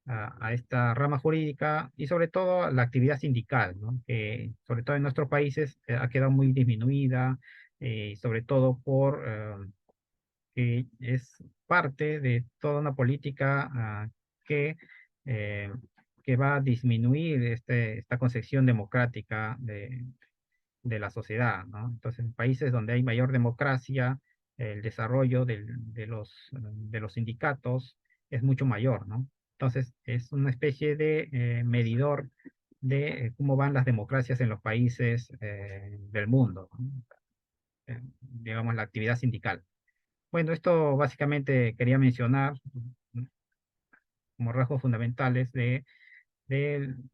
a esta rama jurídica y sobre todo la actividad sindical, ¿no? Que sobre todo en nuestros países ha quedado muy disminuida, sobre todo por que es parte de toda una política que, eh, que va a disminuir esta concepción democrática de la sociedad, ¿no? Entonces, en países donde hay mayor democracia, el desarrollo de los sindicatos es mucho mayor, ¿no? Entonces, es una especie de medidor de cómo van las democracias en los países del mundo, ¿no? Digamos, la actividad sindical. Bueno, esto básicamente quería mencionar como rasgos fundamentales de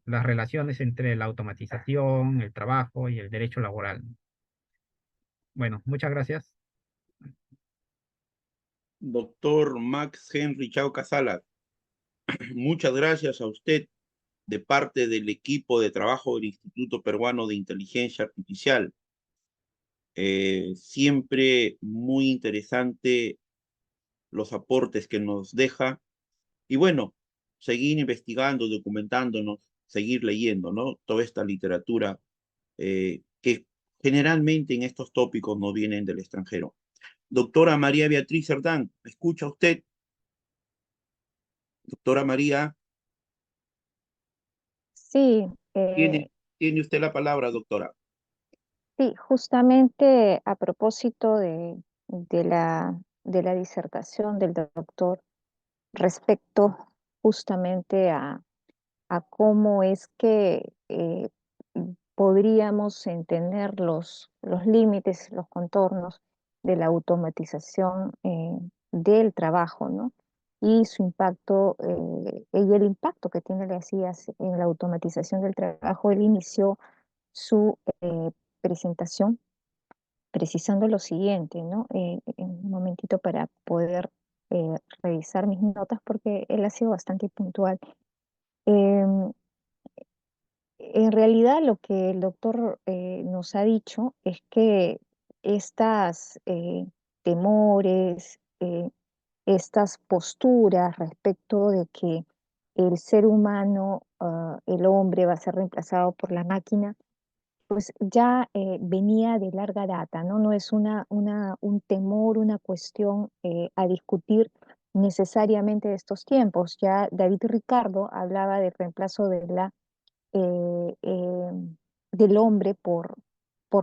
las relaciones entre la automatización, el trabajo y el derecho laboral. Bueno, muchas gracias. Doctor Max Henry Chao Casala, muchas gracias a usted de parte del equipo de trabajo del Instituto Peruano de Inteligencia Artificial. Siempre muy interesante los aportes que nos deja. Y bueno, seguir investigando, documentándonos, seguir leyendo, ¿no? Toda esta literatura que generalmente en estos tópicos no vienen del extranjero. Doctora María Beatriz Cerdán, ¿me escucha usted? Doctora María, Sí, tiene usted la palabra, doctora. sí, justamente a propósito de la disertación del doctor respecto justamente a cómo es que podríamos entender los límites, los contornos de la automatización del trabajo, ¿no? Y su impacto, y el impacto que tiene, le decías, en la automatización del trabajo. Él inició su presentación precisando lo siguiente, ¿no? Un momentito para poder revisar mis notas porque él ha sido bastante puntual. Em, en realidad lo que el doctor nos ha dicho es que estas temores, estas posturas respecto de que el ser humano, el hombre, va a ser reemplazado por la máquina, pues ya venía de larga data, ¿no? No es un temor, una cuestión a discutir necesariamente de estos tiempos. Ya David Ricardo hablaba del reemplazo eh, eh, del hombre por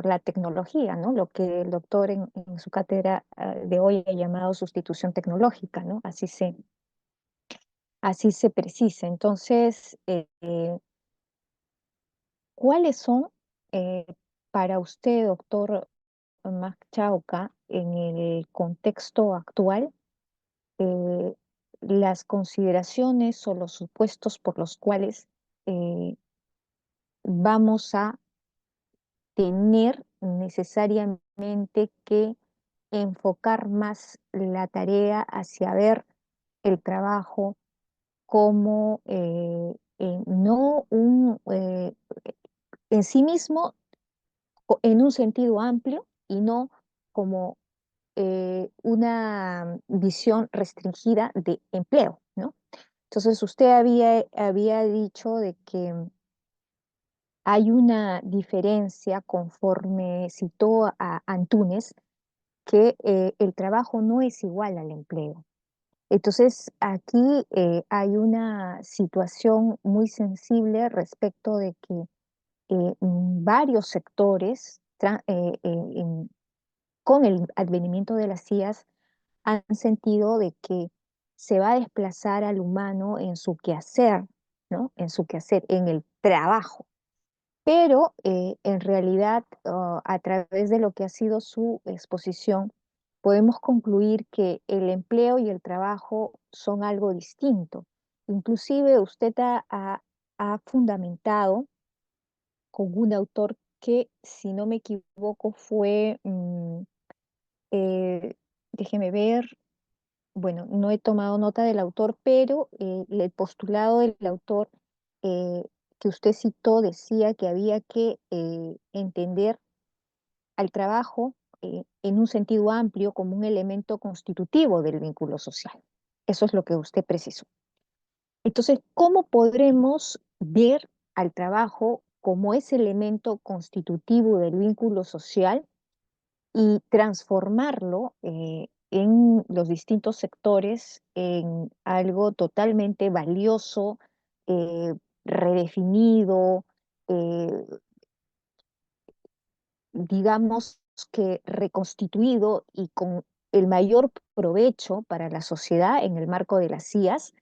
la tecnología, ¿no? Lo que el doctor en su cátedra de hoy ha llamado sustitución tecnológica, ¿no? Así se precisa. Entonces, ¿cuáles son eh, para usted, doctor Chauca, en el contexto actual, eh, las consideraciones o los supuestos por los cuales eh, vamos a tener necesariamente que enfocar más la tarea hacia ver el trabajo como no en sí mismo, en un sentido amplio y no como una visión restringida de empleo, ¿no? Entonces usted había dicho de que hay una diferencia conforme citó a Antunes, que el trabajo no es igual al empleo. Entonces, aquí hay una situación muy sensible respecto de que varios sectores, con el advenimiento de las IAs, han sentido de que se va a desplazar al humano en su quehacer, ¿no? En su quehacer, en el trabajo. Pero en realidad, a través de lo que ha sido su exposición, podemos concluir que el empleo y el trabajo son algo distinto. Inclusive usted ha fundamentado con un autor que, si no me equivoco, fue, eh, déjeme ver, bueno, no he tomado nota del autor, pero el postulado del autor eh, que usted citó decía que había que entender al trabajo en un sentido amplio como un elemento constitutivo del vínculo social. Eso es lo que usted precisó. Entonces, ¿cómo podremos ver al trabajo como ese elemento constitutivo del vínculo social y transformarlo en los distintos sectores en algo totalmente valioso, eh, redefinido, eh, digamos que reconstituido y con el mayor provecho para la sociedad en el marco de las IAS,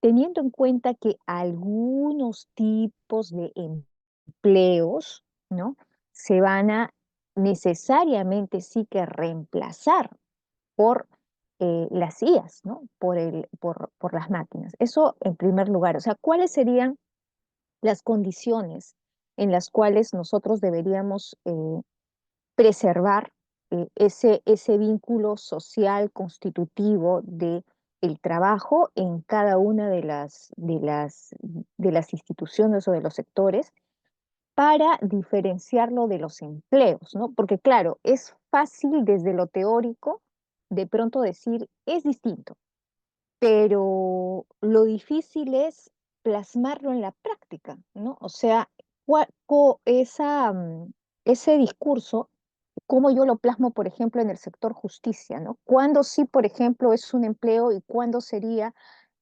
teniendo en cuenta que algunos tipos de empleos, ¿no? Se van a necesariamente sí que reemplazar por las IAs, ¿no? Por las máquinas. Eso en primer lugar. O sea, ¿cuáles serían las condiciones en las cuales nosotros deberíamos preservar ese vínculo social constitutivo de el trabajo en cada una de las instituciones o de los sectores para diferenciarlo de los empleos, ¿no? Porque claro, es fácil desde lo teórico de pronto decir es distinto, pero lo difícil es plasmarlo en la práctica, ¿no? O sea, ese discurso, cómo yo lo plasmo, por ejemplo, en el sector justicia, ¿no? ¿Cuándo sí, por ejemplo, es un empleo y cuándo sería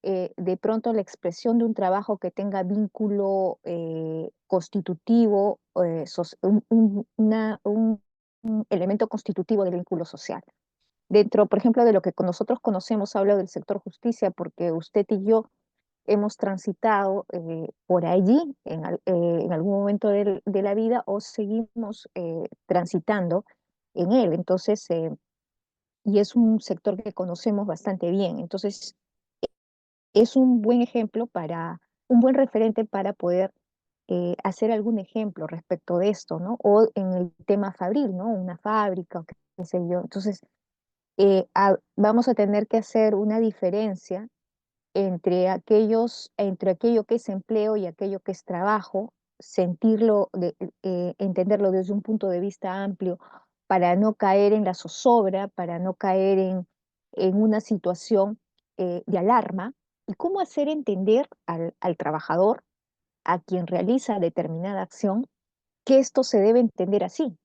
de pronto la expresión de un trabajo que tenga vínculo constitutivo, un elemento constitutivo del vínculo social? Dentro, por ejemplo, de lo que nosotros conocemos, hablo del sector justicia, porque usted y yo hemos transitado por allí en algún momento de la vida o seguimos transitando en él. Entonces, y es un sector que conocemos bastante bien. Entonces, es un buen ejemplo un buen referente para poder hacer algún ejemplo respecto de esto, ¿no? O en el tema fabril, ¿no? Una fábrica, o qué sé yo. Entonces, vamos a tener que hacer una diferencia entre aquello que es empleo y aquello que es trabajo, entenderlo desde un punto de vista amplio, para no caer en la zozobra, para no caer en una situación de alarma, y cómo hacer entender al trabajador, a quien realiza determinada acción, que esto se debe entender así,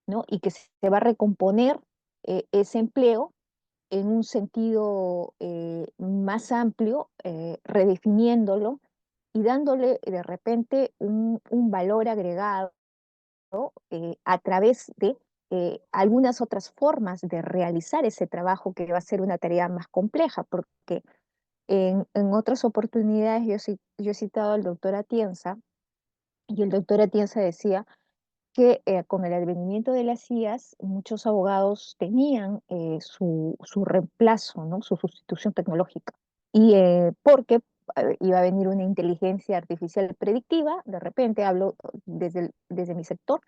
¿no? Y que se va a recomponer ese empleo en un sentido más amplio, redefiniéndolo y dándole de repente un valor agregado a través de algunas otras formas de realizar ese trabajo que va a ser una tarea más compleja, porque en otras oportunidades yo he citado al doctor Atienza y el doctor Atienza decía que con el advenimiento de las IAs, muchos abogados tenían su reemplazo, ¿no? Su sustitución tecnológica. Y porque iba a venir una inteligencia artificial predictiva, de repente hablo desde mi sector,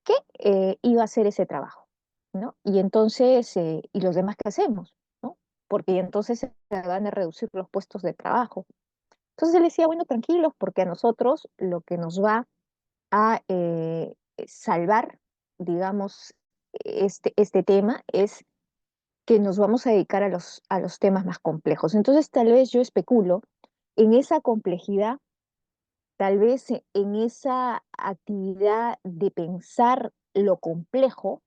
que iba a hacer ese trabajo, ¿no? Y entonces, ¿y los demás qué hacemos? ¿No? Porque entonces se van a reducir los puestos de trabajo. Entonces él decía, bueno, tranquilos, porque a nosotros lo que nos va a salvar, digamos, este tema es que nos vamos a dedicar a los temas más complejos. Entonces, tal vez yo especulo en esa complejidad, tal vez en esa actividad de pensar lo complejo,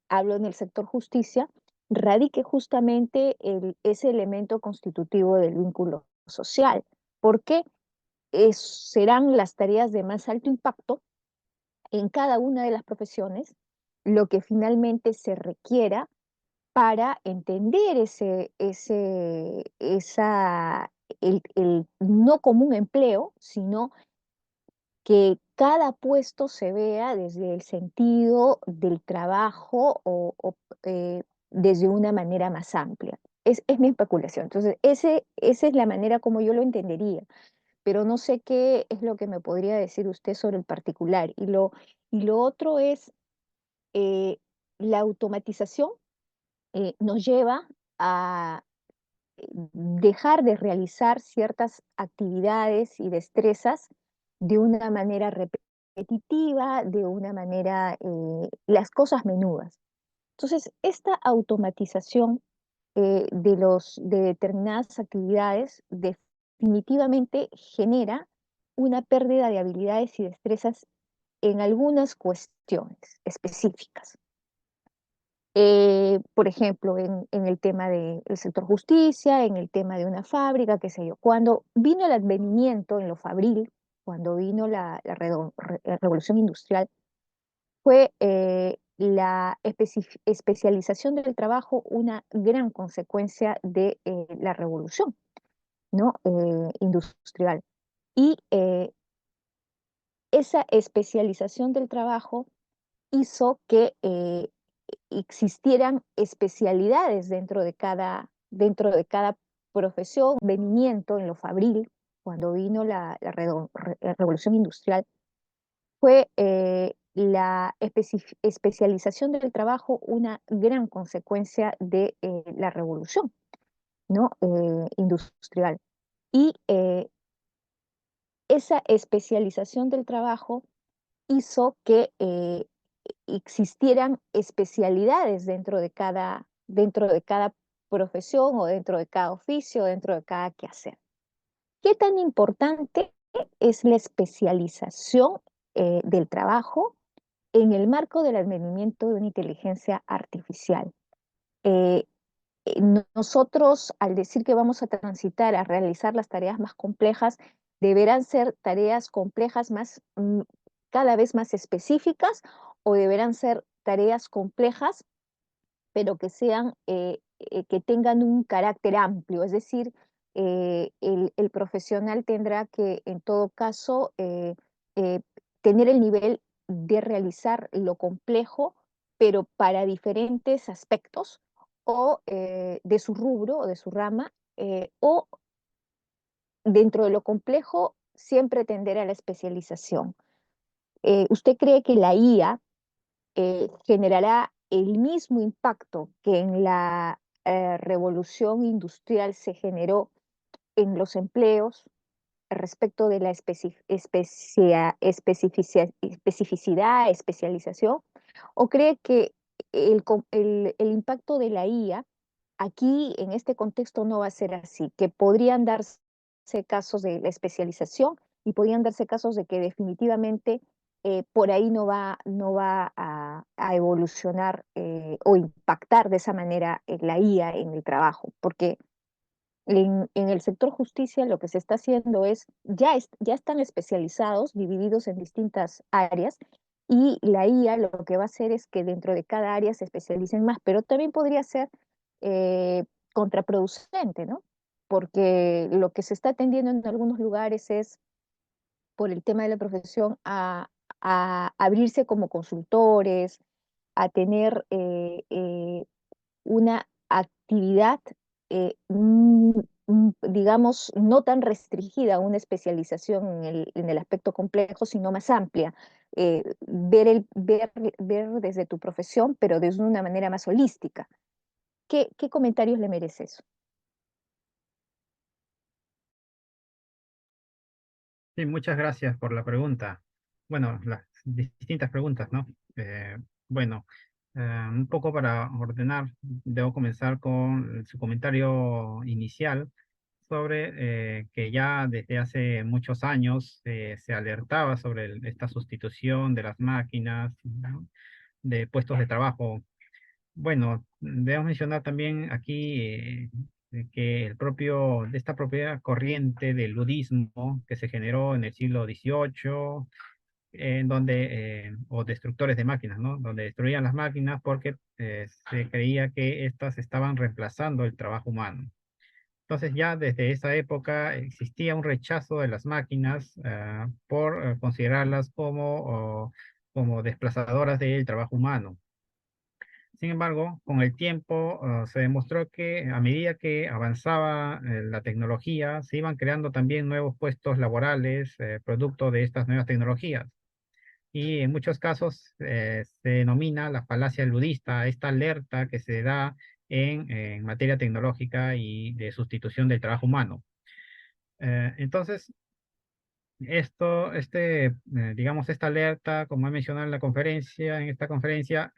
hablo en el sector justicia, radique justamente ese elemento constitutivo del vínculo social, porque serán las tareas de más alto impacto en cada una de las profesiones, lo que finalmente se requiera para entender el no como un empleo, sino que cada puesto se vea desde el sentido del trabajo desde una manera más amplia. Es mi especulación. Entonces, esa es la manera como yo lo entendería, pero no sé qué es lo que me podría decir usted sobre el particular. Y lo otro es eh, la automatización nos lleva a dejar de realizar ciertas actividades y destrezas de una manera repetitiva, de una manera, las cosas menudas. Entonces, esta automatización de determinadas actividades definitivamente genera una pérdida de habilidades y destrezas en algunas cuestiones específicas. Por ejemplo, en el tema del sector justicia, en el tema de una fábrica, qué sé yo. Cuando vino el advenimiento en lo fabril, cuando vino la revolución industrial, fue la especialización del trabajo una gran consecuencia de la revolución, ¿no? Industrial. Y esa especialización del trabajo hizo que existieran especialidades dentro de cada profesión, venimiento en lo fabril, cuando vino la revolución industrial, fue la especialización del trabajo una gran consecuencia de la revolución, ¿no? Industrial. Y esa especialización del trabajo hizo que existieran especialidades dentro de cada profesión o dentro de cada oficio, dentro de cada quehacer. ¿Qué tan importante es la especialización del trabajo en el marco del advenimiento de una inteligencia artificial? Eh, Nosotros, al decir que vamos a transitar a realizar las tareas más complejas, deberán ser tareas complejas cada vez más específicas o deberán ser tareas complejas, pero que que tengan un carácter amplio. Es decir, el profesional tendrá que, en todo caso, eh, tener el nivel de realizar lo complejo, pero para diferentes aspectos o de su rubro o de su rama, o dentro de lo complejo siempre tender a la especialización. ¿Usted cree que la IA generará el mismo impacto que en la revolución industrial se generó en los empleos respecto de la especificidad, especialización? ¿O cree que el impacto de la IA aquí, en este contexto, no va a ser así, que podrían darse casos de la especialización y podrían darse casos de que definitivamente por ahí no va a evolucionar o impactar de esa manera la IA en el trabajo? Porque en el sector justicia lo que se está haciendo ya están especializados, divididos en distintas áreas, y la IA lo que va a hacer es que dentro de cada área se especialicen más, pero también podría ser eh, contraproducente, ¿no? Porque lo que se está atendiendo en algunos lugares es, por el tema de la profesión, a abrirse como consultores, a tener una actividad digamos, no tan restringida a una especialización en el aspecto complejo, sino más amplia. Ver desde tu profesión, pero desde una manera más holística. ¿Qué comentarios le merece eso? Sí, muchas gracias por la pregunta. Bueno, las distintas preguntas, ¿no? Eh, bueno, un poco para ordenar, debo comenzar con su comentario inicial sobre que ya desde hace muchos años se alertaba sobre esta sustitución de las máquinas, ¿no? De puestos de trabajo. Bueno, debemos mencionar también aquí de que de esta propia corriente del ludismo que se generó en el siglo XVIII, en donde, o destructores de máquinas, ¿no? Donde destruían las máquinas porque se creía que estas estaban reemplazando el trabajo humano. Entonces ya desde esa época existía un rechazo de las máquinas por considerarlas como desplazadoras del trabajo humano. Sin embargo, con el tiempo se demostró que a medida que avanzaba la tecnología, se iban creando también nuevos puestos laborales producto de estas nuevas tecnologías. Y en muchos casos se denomina la falacia ludista, esta alerta que se da en materia tecnológica y de sustitución del trabajo humano. Entonces, digamos, esta alerta, como he mencionado en esta conferencia,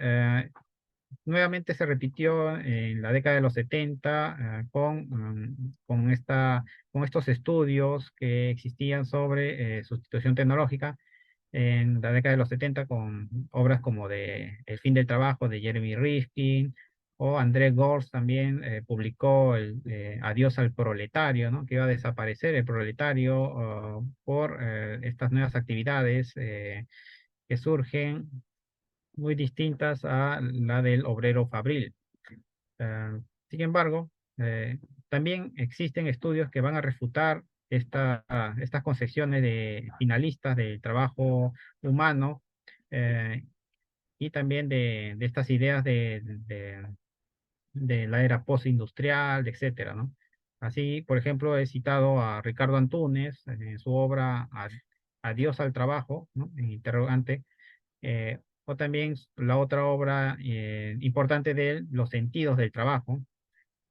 nuevamente se repitió en la década de los 70 con estos estudios que existían sobre sustitución tecnológica en la década de los 70 con obras como de El fin del trabajo de Jeremy Rifkin o André Gorz también publicó Adiós al proletario, ¿no? Que iba a desaparecer el proletario por estas nuevas actividades que surgen muy distintas a la del obrero fabril. Sin embargo, también existen estudios que van a refutar estas concepciones finalistas del trabajo humano y también de estas ideas de la era postindustrial, etcétera, ¿no? Así, por ejemplo, he citado a Ricardo Antunes en su obra Adiós al trabajo, ¿no? En interrogante, o también la otra obra importante de él, Los sentidos del trabajo,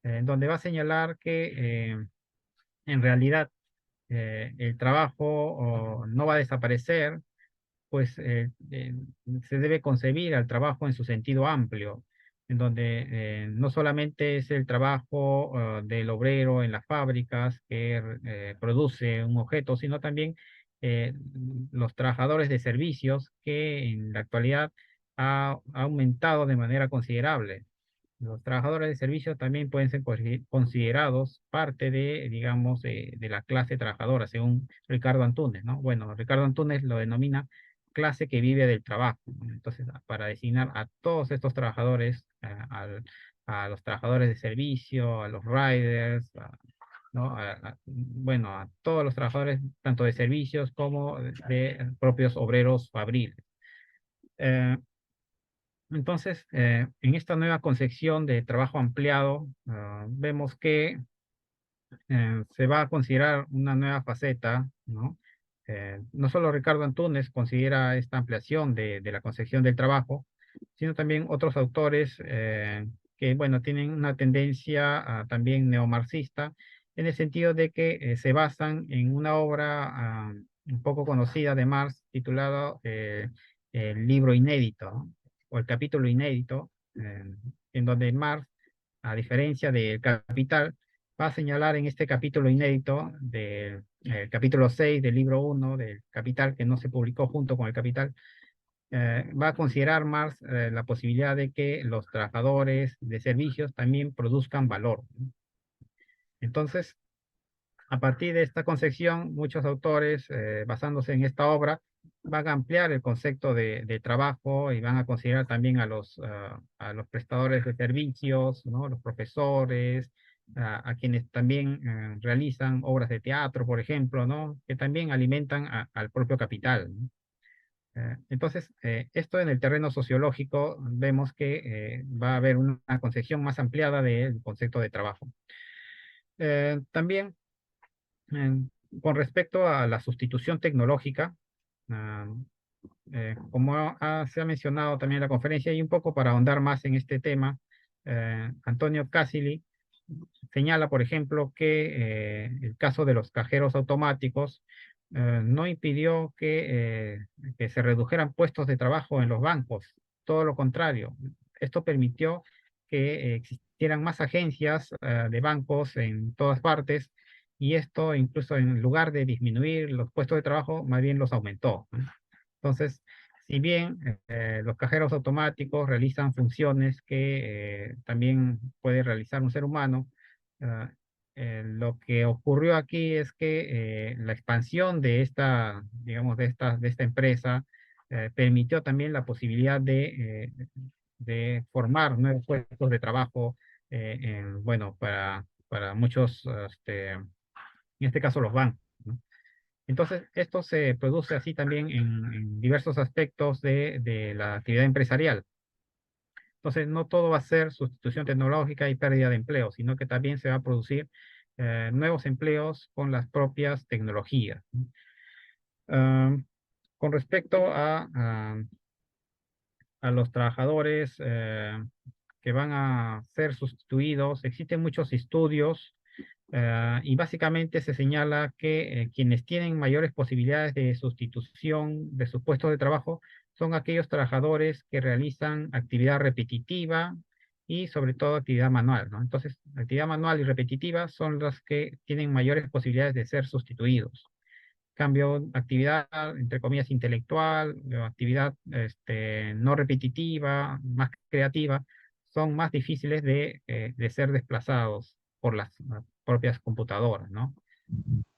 donde va a señalar que en realidad el trabajo no va a desaparecer, pues se debe concebir al trabajo en su sentido amplio, en donde no solamente es el trabajo del obrero en las fábricas que produce un objeto, sino también eh, los trabajadores de servicios que en la actualidad ha aumentado de manera considerable. Los trabajadores de servicios también pueden ser considerados parte de, digamos, de la clase trabajadora, según Ricardo Antunes, ¿no? Bueno, Ricardo Antunes lo denomina clase que vive del trabajo, ¿no? Entonces, para designar a todos estos trabajadores, a los trabajadores de servicio, a los riders, ¿no? Bueno, a todos los trabajadores, tanto de servicios como de propios obreros fabriles. Eh, entonces, en esta nueva concepción de trabajo ampliado, vemos que se va a considerar una nueva faceta, ¿no? No solo Ricardo Antunes considera esta ampliación de la concepción del trabajo, sino también otros autores que, bueno, tienen una tendencia también neomarxista, en el sentido de que se basan en una obra un poco conocida de Marx titulada El libro inédito, ¿no? O el capítulo inédito, en donde Marx, a diferencia del Capital, va a señalar en este capítulo inédito del capítulo 6 del libro 1 del Capital, que no se publicó junto con el Capital, va a considerar Marx la posibilidad de que los trabajadores de servicios también produzcan valor, ¿no? Entonces, a partir de esta concepción, muchos autores, basándose en esta obra, van a ampliar el concepto de trabajo y van a considerar también a los prestadores de servicios, ¿no? Los profesores, a quienes también realizan obras de teatro, por ejemplo, ¿no? Que también alimentan al propio capital, ¿no? Entonces, esto en el terreno sociológico vemos que va a haber una concepción más ampliada del concepto de trabajo. También, eh, con respecto a la sustitución tecnológica, ah, como se ha mencionado también en la conferencia, y un poco para ahondar más en este tema, Antonio Casili señala, por ejemplo, que el caso de los cajeros automáticos no impidió que se redujeran puestos de trabajo en los bancos. Todo lo contrario, esto permitió que existieran más agencias de bancos en todas partes, y esto incluso en lugar de disminuir los puestos de trabajo, más bien los aumentó, ¿no? Entonces, si bien los cajeros automáticos realizan funciones que también puede realizar un ser humano, ah, lo que ocurrió aquí es que la expansión de esta, digamos, de esta empresa permitió también la posibilidad de formar nuevos puestos de trabajo, bueno, para muchos, en este caso los bancos, ¿no? Entonces, esto se produce así también en diversos aspectos de la actividad empresarial. Entonces, no todo va a ser sustitución tecnológica y pérdida de empleo, sino que también se va a producir nuevos empleos con las propias tecnologías, ¿no? Ah, con respecto a los trabajadores que van a ser sustituidos, existen muchos estudios y básicamente se señala que quienes tienen mayores posibilidades de sustitución de sus puestos de trabajo son aquellos trabajadores que realizan actividad repetitiva y sobre todo actividad manual, ¿no? Entonces, actividad manual y repetitiva son las que tienen mayores posibilidades de ser sustituidos. Cambio, actividad, entre comillas, intelectual, o actividad no repetitiva, más creativa, son más difíciles de ser desplazados por las propias computadoras, ¿no?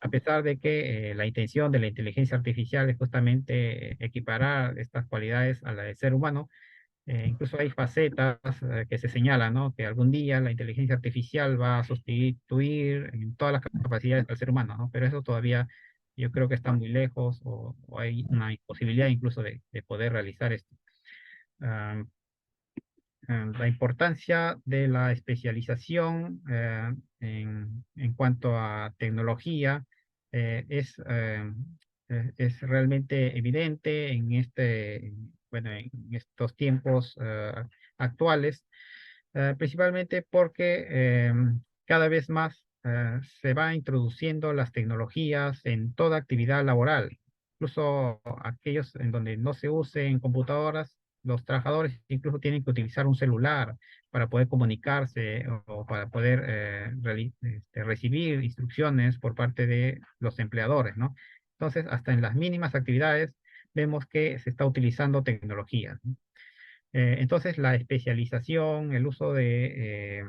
A pesar de que la intención de la inteligencia artificial es justamente equiparar estas cualidades a la del ser humano, incluso hay facetas que se señalan, ¿no? Que algún día la inteligencia artificial va a sustituir en todas las capacidades del ser humano, ¿no? Pero eso todavía yo creo que está muy lejos, o hay una imposibilidad incluso de poder realizar esto. Ah, la importancia de la especialización en cuanto a tecnología es realmente evidente en bueno, en estos tiempos actuales, principalmente porque cada vez más se va introduciendo las tecnologías en toda actividad laboral, incluso aquellos en donde no se usen computadoras. Los trabajadores incluso tienen que utilizar un celular para poder comunicarse o para poder recibir instrucciones por parte de los empleadores, ¿no? Entonces, hasta en las mínimas actividades vemos que se está utilizando tecnología, ¿no? Entonces, la especialización, el uso de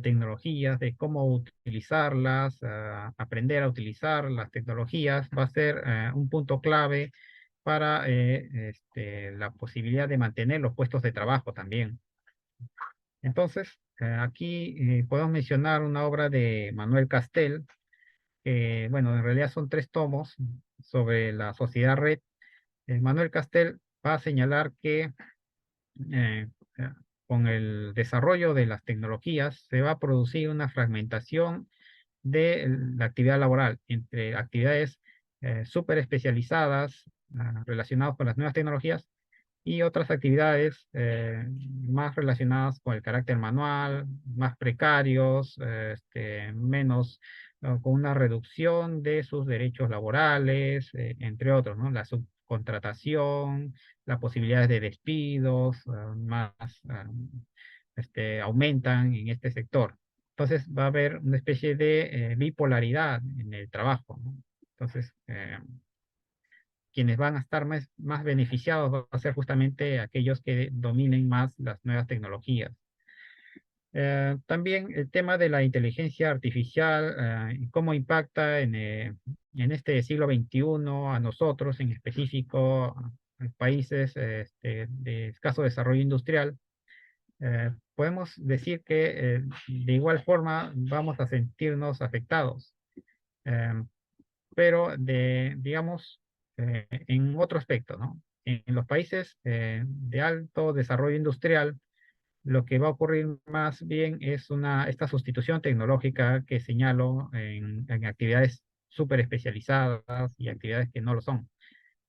tecnologías, de cómo utilizarlas, aprender a utilizar las tecnologías, va a ser un punto clave para la posibilidad de mantener los puestos de trabajo también. Entonces, aquí podemos mencionar una obra de Manuel Castel, que, bueno, en realidad son 3 tomos sobre la sociedad red. Manuel Castel va a señalar que eh, eh, con el desarrollo de las tecnologías se va a producir una fragmentación de la actividad laboral entre actividades súper especializadas relacionadas con las nuevas tecnologías y otras actividades más relacionadas con el carácter manual, más precarios, menos, ¿no? Con una reducción de sus derechos laborales, entre otros, ¿no? La subcontratación, las posibilidades de despidos, más aumentan en este sector. Entonces va a haber una especie de bipolaridad en el trabajo, ¿no? Entonces, quienes van a estar más beneficiados van a ser justamente aquellos que dominen más las nuevas tecnologías. También el tema de la inteligencia artificial y cómo impacta en este siglo XXI a nosotros, en específico a países de escaso desarrollo industrial. Podemos decir que de igual forma vamos a sentirnos afectados, eh, pero digamos, en otro aspecto, ¿no? En los países de alto desarrollo industrial, lo que va a ocurrir más bien es esta sustitución tecnológica que señalo en actividades súper especializadas y actividades que no lo son.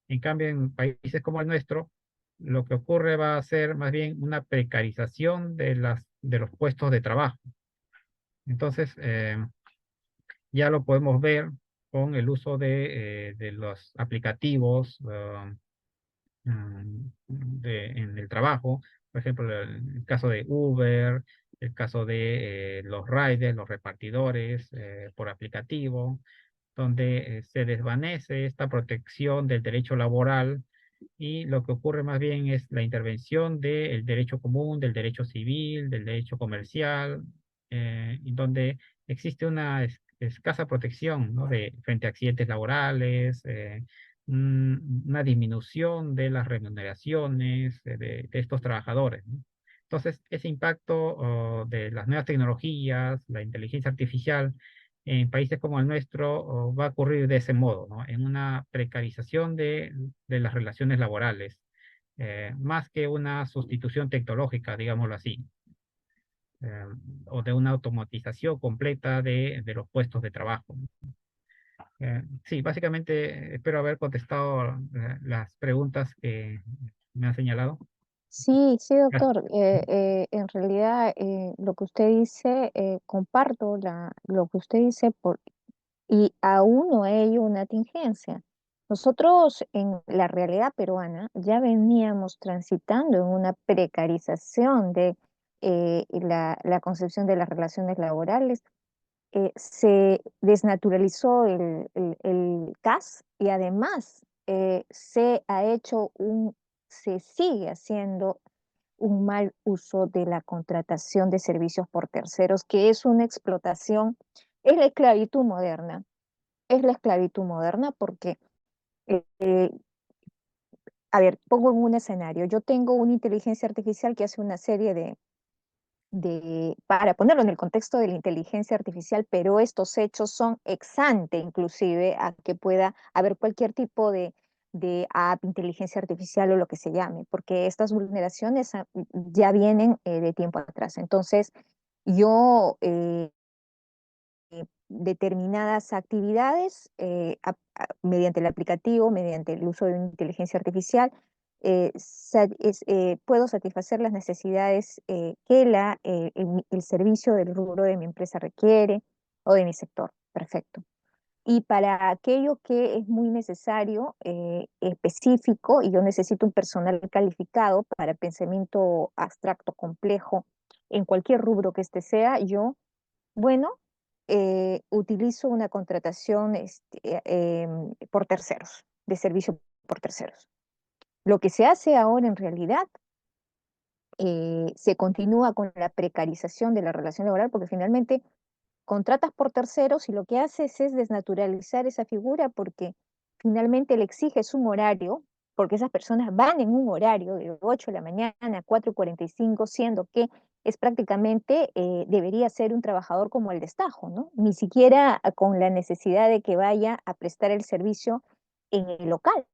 En cambio, en países como el nuestro, lo que ocurre va a ser más bien una precarización de los puestos de trabajo. Entonces, ya lo podemos ver con el uso de los aplicativos en el trabajo. Por ejemplo, el caso de Uber, el caso de los riders, los repartidores por aplicativo, donde se desvanece esta protección del derecho laboral y lo que ocurre más bien es la intervención del derecho común, del derecho civil, del derecho comercial, y donde existe una escasa protección, ¿no? Frente a accidentes laborales, una disminución de las remuneraciones de estos trabajadores, ¿no? Entonces, ese impacto de las nuevas tecnologías, la inteligencia artificial, en países como el nuestro va a ocurrir de ese modo, ¿no? En una precarización de las relaciones laborales, más que una sustitución tecnológica, digámoslo así, eh, o de una automatización completa de los puestos de trabajo. Sí, básicamente espero haber contestado las preguntas que me han señalado. Sí, sí, Gracias. doctor. En realidad, lo que usted dice, comparto lo que usted dice y aún no hay una contingencia. Nosotros en la realidad peruana ya veníamos transitando en una precarización de la concepción de las relaciones laborales. Se desnaturalizó el CAS y además se sigue haciendo un mal uso de la contratación de servicios por terceros, que es una explotación, es la esclavitud moderna, es la esclavitud moderna porque, eh, a ver, pongo en un escenario, yo tengo una inteligencia artificial que hace una serie para ponerlo en el contexto de la inteligencia artificial, pero estos hechos son ex ante inclusive a que pueda haber cualquier tipo de app, inteligencia artificial o lo que se llame, porque estas vulneraciones ya vienen de tiempo atrás. Entonces, yo determinadas actividades mediante el aplicativo, mediante el uso de una inteligencia artificial, puedo satisfacer las necesidades que el servicio del rubro de mi empresa requiere o de mi sector. Perfecto. Y para aquello que es muy necesario, específico, y yo necesito un personal calificado para pensamiento abstracto, complejo, en cualquier rubro que este sea, bueno, utilizo una contratación por terceros, de servicio por terceros. Lo que se hace ahora en realidad, se continúa con la precarización de la relación laboral porque finalmente contratas por terceros y lo que haces es desnaturalizar esa figura porque finalmente le exiges un horario, porque esas personas van en un horario de 8 de la mañana a 4:45, siendo que es prácticamente, debería ser un trabajador como el destajo, ¿no? Ni siquiera con la necesidad de que vaya a prestar el servicio en el local.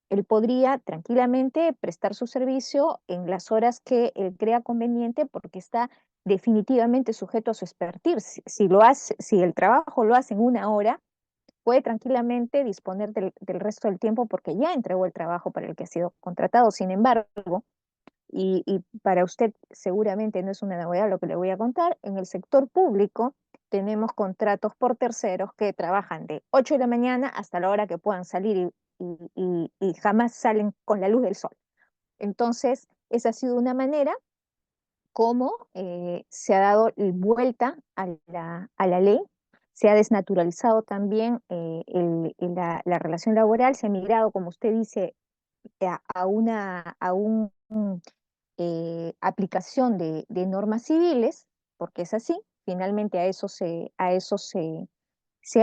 Él podría tranquilamente prestar su servicio en las horas que él crea conveniente porque está definitivamente sujeto a su expertise. Si el trabajo lo hace en una hora, puede tranquilamente disponer del resto del tiempo porque ya entregó el trabajo para el que ha sido contratado. Sin embargo, y para usted seguramente no es una novedad lo que le voy a contar, en el sector público tenemos contratos por terceros que trabajan de 8 de la mañana hasta la hora que puedan salir y jamás salen con la luz del sol. Entonces, esa ha sido una manera como se ha dado vuelta a la ley, se ha desnaturalizado también la relación laboral, se ha migrado, como usted dice, a un aplicación de normas civiles, porque es así, finalmente a eso se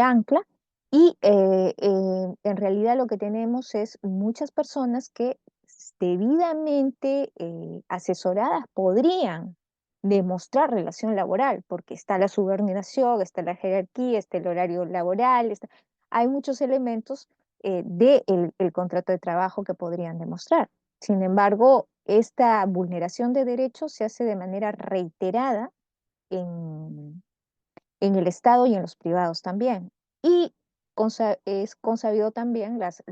ancla, y en realidad lo que tenemos es muchas personas que debidamente asesoradas podrían demostrar relación laboral, porque está la subordinación, está la jerarquía, está el horario laboral, hay muchos elementos del el contrato de trabajo que podrían demostrar. Sin embargo, esta vulneración de derechos se hace de manera reiterada en, en el Estado y en los privados también. Y es consabido también las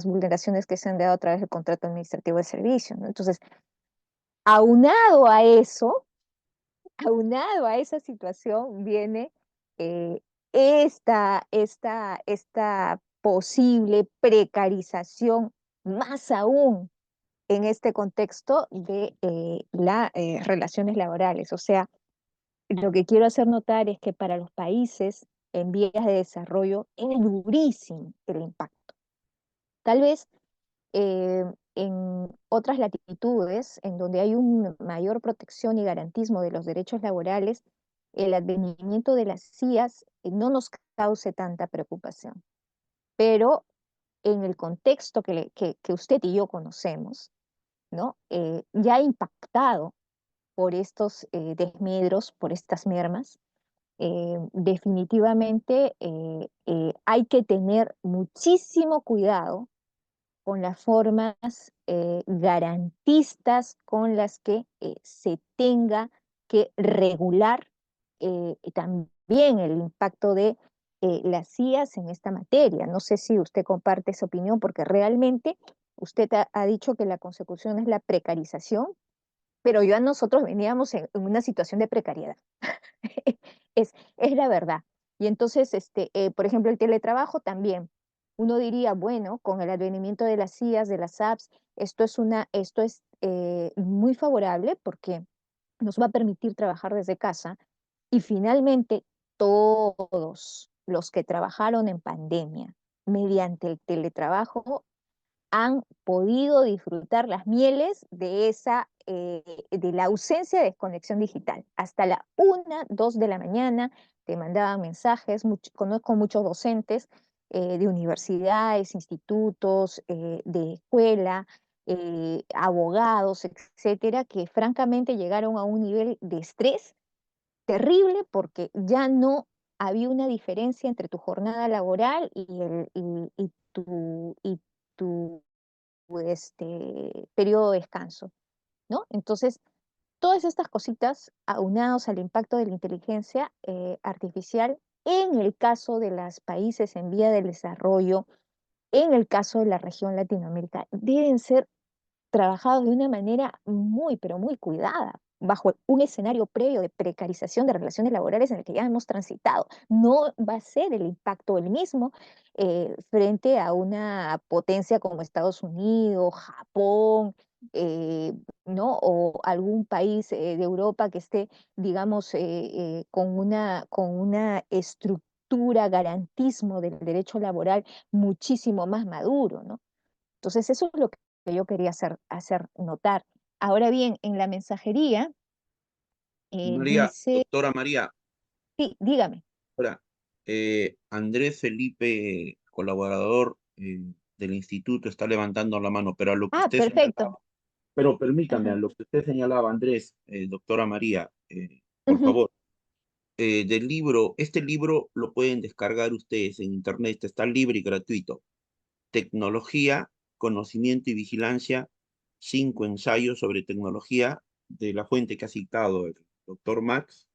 vulneraciones que se han dado a través del contrato administrativo de servicio, ¿no? Entonces, aunado a eso, aunado a esa situación, viene eh, esta posible precarización, más aún en este contexto de las relaciones laborales. O sea, lo que quiero hacer notar es que para los países en vías de desarrollo es durísimo el impacto. Tal vez eh, en otras latitudes, en donde hay una mayor protección y garantismo de los derechos laborales, el advenimiento de las CIAs no nos cause tanta preocupación. Pero en el contexto que usted y yo conocemos, ¿no? Ya impactado por estos desmedros, por estas mermas, definitivamente hay que tener muchísimo cuidado con las formas garantistas con las que se tenga que regular también el impacto de las CIAs en esta materia. No sé si usted comparte esa opinión, porque realmente usted ha dicho que la consecución es la precarización, pero ya nosotros veníamos en una situación de precariedad. Es la verdad. Y entonces, por ejemplo, el teletrabajo también. Uno diría, bueno, con el advenimiento de las CIAs, de las apps, esto es muy favorable porque nos va a permitir trabajar desde casa y finalmente todos los que trabajaron en pandemia mediante el teletrabajo han podido disfrutar las mieles de de la ausencia de desconexión digital. Hasta la 2 de la mañana te mandaban mensajes, conozco muchos docentes de universidades, institutos, de escuela, abogados, etcétera, que francamente llegaron a un nivel de estrés terrible porque ya no había una diferencia entre tu jornada laboral y tu periodo de descanso, ¿no? Entonces, todas estas cositas aunados al impacto de la inteligencia artificial en el caso de los países en vía de desarrollo, en el caso de la región Latinoamérica, deben ser trabajados de una manera muy, pero muy cuidada, bajo un escenario previo de precarización de relaciones laborales en el que ya hemos transitado. No va a ser el impacto el mismo frente a una potencia como Estados Unidos, Japón, ¿no? O algún país de Europa que esté, digamos, con una estructura, garantismo del derecho laboral muchísimo más maduro, ¿no? Entonces, eso es lo que yo quería hacer notar. Ahora bien, en la mensajería María, dice, doctora María, sí, dígame. ahora, Andrés Felipe, colaborador del instituto, está levantando la mano, pero a lo que Ah, usted perfecto. señalaba, pero permítame, a Ajá. lo que usted señalaba, Andrés, doctora María, por Ujú, favor, del libro, este libro lo pueden descargar ustedes en internet, está libre y gratuito. Tecnología, conocimiento y vigilancia, 5 ensayos sobre tecnología de la fuente que ha citado el doctor Max.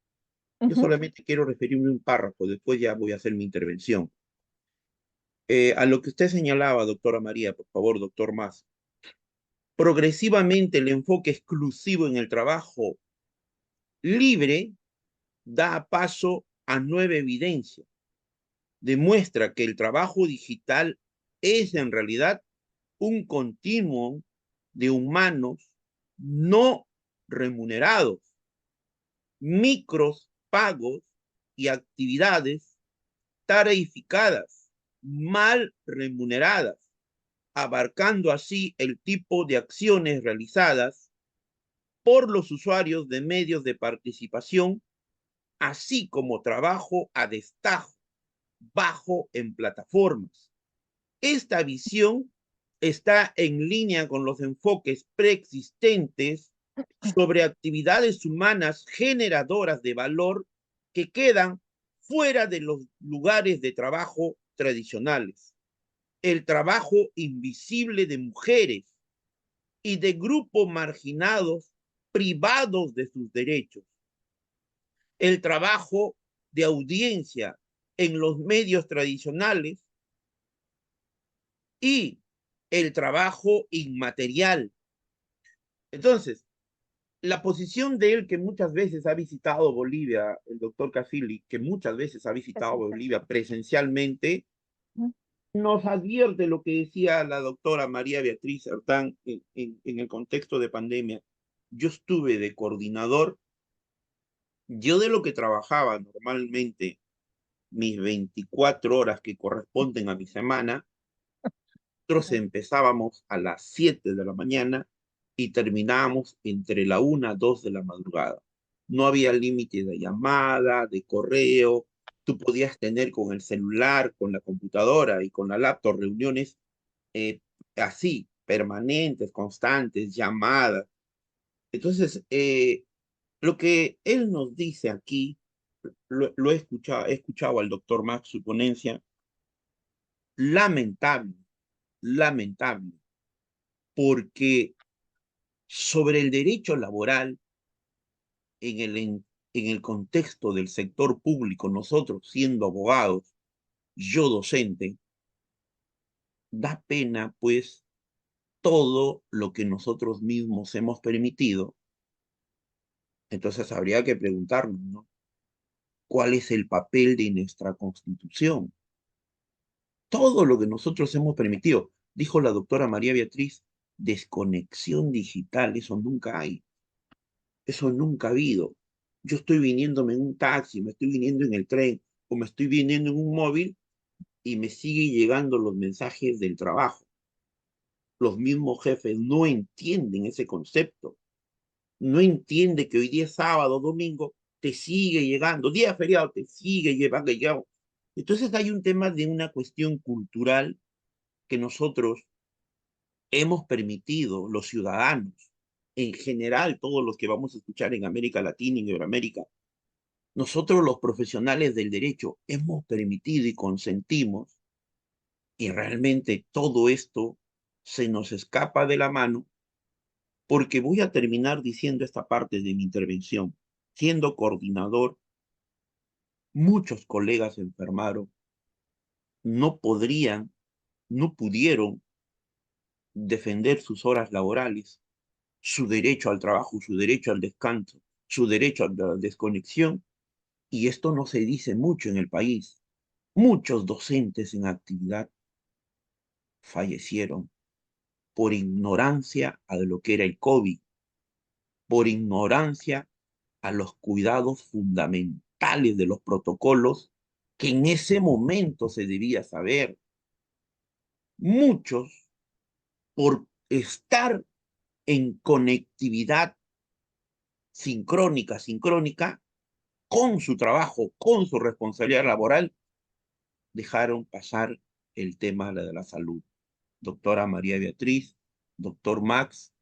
Yo ujú. solamente quiero referirme a un párrafo, después ya voy a hacer mi intervención. A lo que usted señalaba, doctora María, por favor, doctor Max, progresivamente el enfoque exclusivo en el trabajo libre da paso a nueva evidencia. Demuestra que el trabajo digital es en realidad un continuum de humanos no remunerados, micros pagos y actividades tarificadas, mal remuneradas, abarcando así el tipo de acciones realizadas por los usuarios de medios de participación, así como trabajo a destajo, bajo en plataformas. Esta visión está en línea con los enfoques preexistentes sobre actividades humanas generadoras de valor que quedan fuera de los lugares de trabajo tradicionales. El trabajo invisible de mujeres, y de grupos marginados privados de sus derechos. El trabajo de audiencia en los medios tradicionales y el trabajo inmaterial. Entonces, la posición de él, que muchas veces ha visitado Bolivia, el doctor Cafili, que muchas veces ha visitado Bolivia presencialmente, nos advierte lo que decía la doctora María Beatriz Artán en el contexto de pandemia. Yo estuve de coordinador, yo de lo que trabajaba normalmente, mis 24 horas que corresponden a mi semana, nosotros empezábamos a las 7 de la mañana y terminábamos entre la 1 y 2 de la madrugada. No había límite de llamada, de correo. Tú podías tener con el celular, con la computadora y con la laptop reuniones así, permanentes, constantes, llamadas. Entonces, lo que él nos dice aquí, lo he escuchado al doctor Max, su ponencia, lamentable, lamentable, porque sobre el derecho laboral en el contexto del sector público, nosotros siendo abogados, yo docente, da pena pues todo lo que nosotros mismos hemos permitido. Entonces habría que preguntarnos, ¿no? ¿Cuál es el papel de nuestra Constitución? Todo lo que nosotros hemos permitido, dijo la doctora María Beatriz, desconexión digital, eso nunca hay. Eso nunca ha habido. Yo estoy viniéndome en un taxi, me estoy viniendo en el tren o me estoy viniendo en un móvil y me sigue llegando los mensajes del trabajo. Los mismos jefes no entienden ese concepto. No entiende que hoy día es sábado, domingo, te sigue llegando, día feriado, te sigue llegando. Entonces hay un tema de una cuestión cultural que nosotros hemos permitido, los ciudadanos, en general, todos los que vamos a escuchar en América Latina y en Iberoamérica, nosotros los profesionales del derecho hemos permitido y consentimos, y realmente todo esto se nos escapa de la mano, porque voy a terminar diciendo esta parte de mi intervención. Siendo coordinador, muchos colegas se enfermaron, no podrían, no pudieron defender sus horas laborales, su derecho al trabajo, su derecho al descanso, su derecho a la desconexión, y esto no se dice mucho en el país. Muchos docentes en actividad fallecieron por ignorancia a lo que era el COVID, por ignorancia a los cuidados fundamentales de los protocolos que en ese momento se debía saber. Muchos por estar en conectividad sincrónica, con su trabajo, con su responsabilidad laboral, dejaron pasar el tema de la salud. Doctora María Beatriz, doctor Max,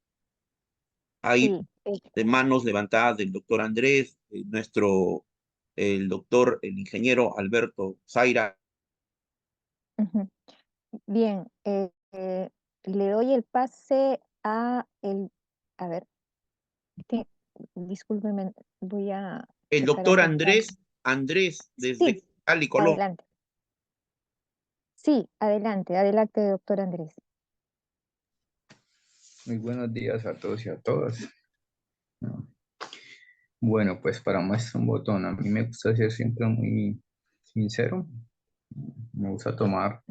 hay Sí, de manos levantadas del doctor Andrés, el doctor, el ingeniero Alberto Zaira. ujú. Bien, le doy el pase a ver, este, discúlpeme, voy a El sacar doctor otro chat. Andrés, desde Sí, Cali, Colombia. adelante. Sí, adelante, doctor Andrés. Muy buenos días a todos y a todas. Bueno, pues para muestra un botón, a mí me gusta ser siempre muy sincero. Me gusta tomar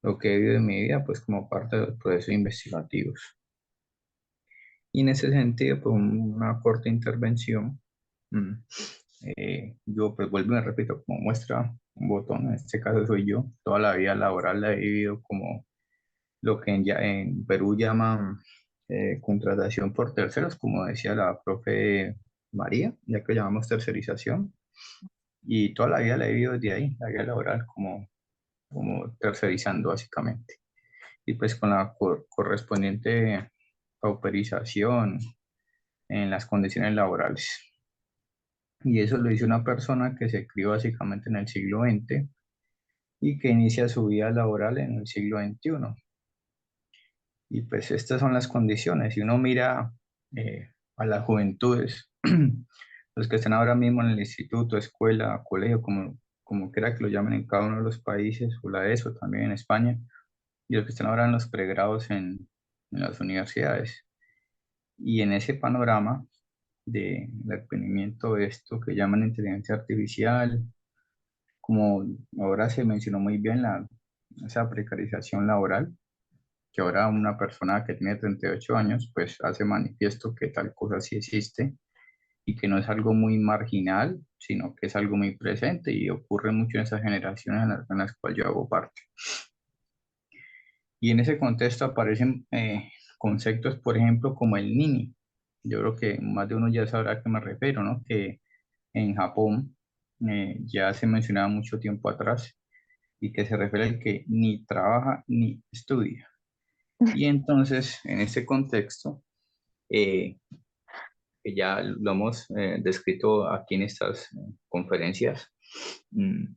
lo que he vivido en mi vida pues como parte de los procesos investigativos. Y en ese sentido, pues una corta intervención. mm, yo pues vuelvo y me repito, como muestra un botón, en este caso soy yo. Toda la vida laboral la he vivido como lo que en Perú llaman contratación por terceros, como decía la profe María, ya que llamamos tercerización. Y toda la vida la he vivido desde ahí, la vida laboral, como tercerizando básicamente. Y pues con la correspondiente pauperización en las condiciones laborales. Y eso lo hizo una persona que se crió básicamente en el siglo XX y que inicia su vida laboral en el siglo XXI. Y pues estas son las condiciones. Si uno mira a las juventudes, los que están ahora mismo en el instituto, escuela, colegio, como quiera que lo llamen en cada uno de los países, o la ESO también en España, y los que están ahora en los pregrados en las universidades. Y en ese panorama del advenimiento de esto que llaman inteligencia artificial, como ahora se mencionó muy bien esa precarización laboral, que ahora una persona que tiene 38 años, pues hace manifiesto que tal cosa sí existe y que no es algo muy marginal, sino que es algo muy presente y ocurre mucho en esas generaciones en las cuales yo hago parte. Y en ese contexto aparecen conceptos, por ejemplo, como el nini. Yo creo que más de uno ya sabrá a qué me refiero, ¿no? Que en Japón ya se mencionaba mucho tiempo atrás y que se refiere al que ni trabaja ni estudia. Y entonces, en este contexto, eh, que ya lo hemos descrito aquí en estas conferencias,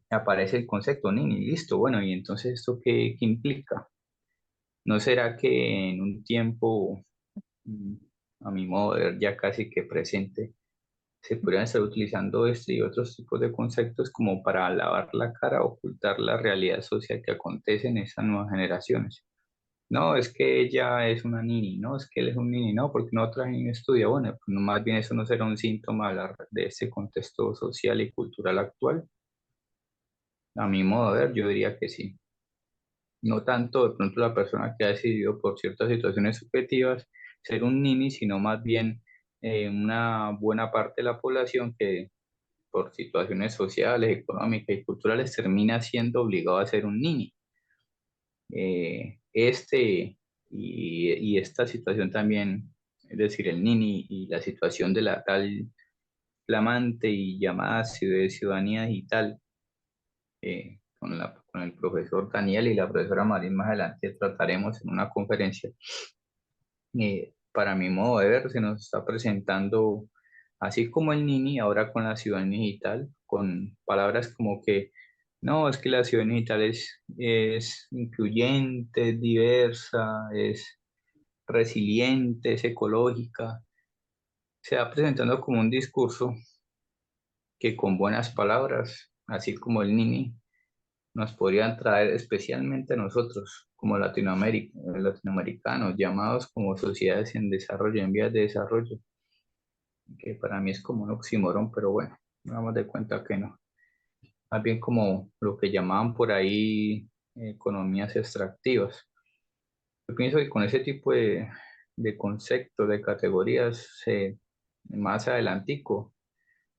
aparece el concepto nini, listo, bueno, y entonces ¿esto qué implica? ¿No será que en un tiempo, mm, a mi modo de ver, ya casi que presente, se podrían estar utilizando este y otros tipos de conceptos como para lavar la cara, ocultar la realidad social que acontece en estas nuevas generaciones? No, es que ella es una nini, no, es que él es un nini, no, porque no otra niña estudia. Bueno, pues no, más bien eso no será un síntoma de este contexto social y cultural actual. A mi modo de ver, yo diría que sí. No tanto de pronto la persona que ha decidido por ciertas situaciones subjetivas ser un nini, sino más bien una buena parte de la población que por situaciones sociales, económicas y culturales termina siendo obligado a ser un nini. Y esta situación también, es decir, el Nini y la situación de la tal flamante y llamada ciudadanía digital, con el profesor Daniel y la profesora Marín más adelante trataremos en una conferencia. Para mi modo de ver, se nos está presentando, así como el Nini, ahora con la ciudadanía digital, con palabras como que no, es que la ciudadanía digital es incluyente, es diversa, es resiliente, es ecológica. Se va presentando como un discurso que con buenas palabras, así como el Nini, nos podrían traer especialmente a nosotros como latinoamericanos, llamados como sociedades en desarrollo, en vías de desarrollo, que para mí es como un oxímoron, pero bueno, vamos de cuenta que no. Más bien como lo que llamaban por ahí economías extractivas. Yo pienso que con ese tipo de conceptos, de categorías, más adelantico,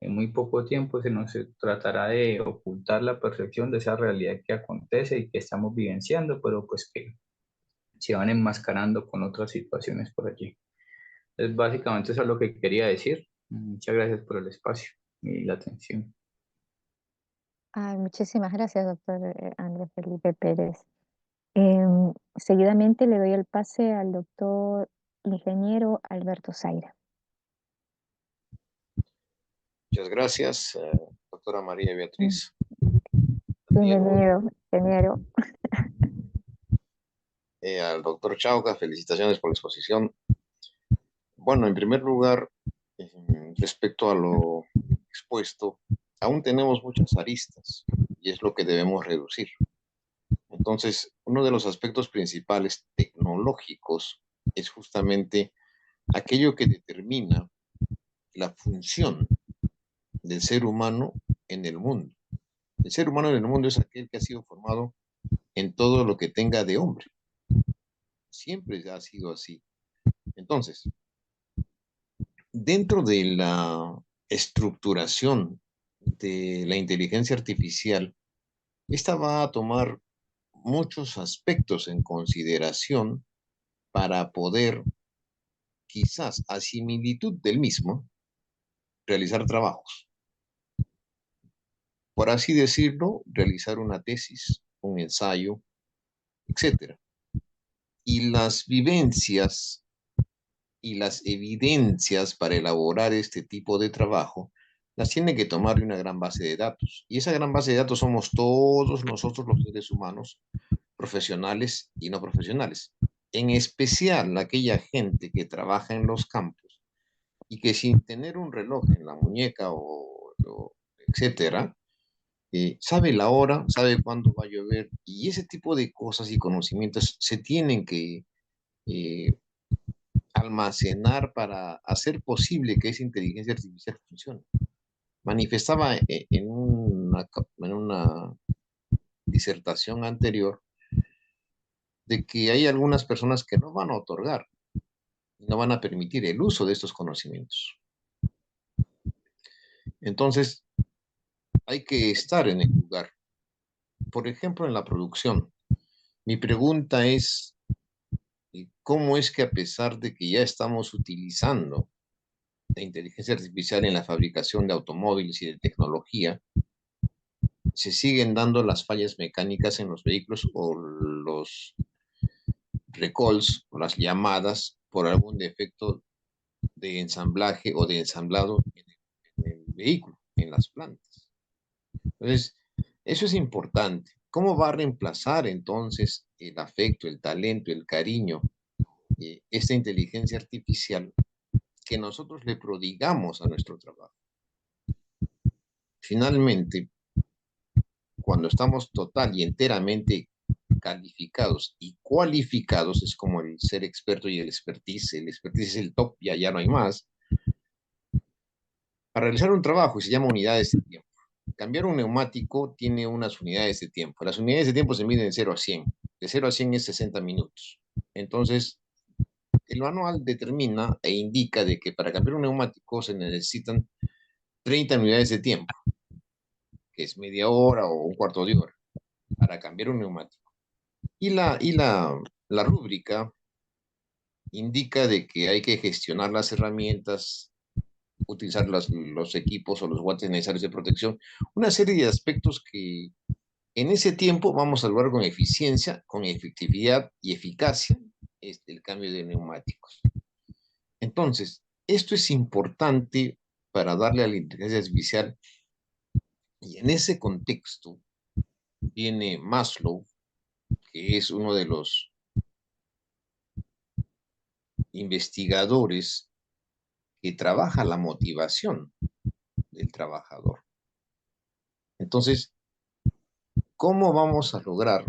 en muy poco tiempo se nos tratará de ocultar la percepción de esa realidad que acontece y que estamos vivenciando, pero pues que se van enmascarando con otras situaciones por allí. Entonces, básicamente eso es lo que quería decir. Muchas gracias por el espacio y la atención. Ay, muchísimas gracias, doctor Andrés Felipe Pérez. Seguidamente le doy el pase al doctor ingeniero Alberto Zaira. Muchas gracias, doctora María Beatriz. Bienvenido, ingeniero. Al doctor Chauca, felicitaciones por la exposición. Bueno, en primer lugar, respecto a lo expuesto, aún tenemos muchas aristas y es lo que debemos reducir. Entonces, uno de los aspectos principales tecnológicos es justamente aquello que determina la función del ser humano en el mundo. El ser humano en el mundo es aquel que ha sido formado en todo lo que tenga de hombre. Siempre ha sido así. Entonces, dentro de la estructuración de la inteligencia artificial, esta va a tomar muchos aspectos en consideración para poder, quizás a similitud del mismo, realizar trabajos. Por así decirlo, realizar una tesis, un ensayo, etc. Y las vivencias y las evidencias para elaborar este tipo de trabajo las tiene que tomar de una gran base de datos. Y esa gran base de datos somos todos nosotros los seres humanos, profesionales y no profesionales. en especial aquella gente que trabaja en los campos y que sin tener un reloj en la muñeca o etcétera, sabe la hora, sabe cuándo va a llover, y ese tipo de cosas y conocimientos se tienen que eh, almacenar para hacer posible que esa inteligencia artificial funcione. Manifestaba en una disertación anterior de que hay algunas personas que no van a otorgar, no van a permitir el uso de estos conocimientos. Entonces, hay que estar en el lugar. Por ejemplo, en la producción. Mi pregunta es, ¿cómo es que a pesar de que ya estamos utilizando la inteligencia artificial en la fabricación de automóviles y de tecnología, se siguen dando las fallas mecánicas en los vehículos o los recalls o las llamadas por algún defecto de ensamblaje o de ensamblado en el vehículo, en las plantas? Entonces, eso es importante. ¿Cómo va a reemplazar entonces el afecto, el talento, el cariño, esta inteligencia artificial que nosotros le prodigamos a nuestro trabajo? Finalmente, cuando estamos total y enteramente calificados y cualificados, es como el ser experto y el expertise. El expertise es el top, ya no hay más. Para realizar un trabajo, y se llama unidades de tiempo. Cambiar un neumático tiene unas unidades de tiempo. Las unidades de tiempo se miden de 0 a 100. De 0 a 100 es 60 minutos. Entonces, el manual determina e indica de que para cambiar un neumático se necesitan 30 unidades de tiempo, que es media hora o un cuarto de hora, para cambiar un neumático. La rúbrica indica de que hay que gestionar las herramientas, utilizar los equipos o los guantes necesarios de protección, una serie de aspectos que en ese tiempo vamos a lograr con eficiencia, con efectividad y eficacia el cambio de neumáticos. Entonces, esto es importante para darle a la inteligencia artificial, y en ese contexto viene Maslow, que es uno de los investigadores que trabaja la motivación del trabajador. Entonces, ¿cómo vamos a lograr,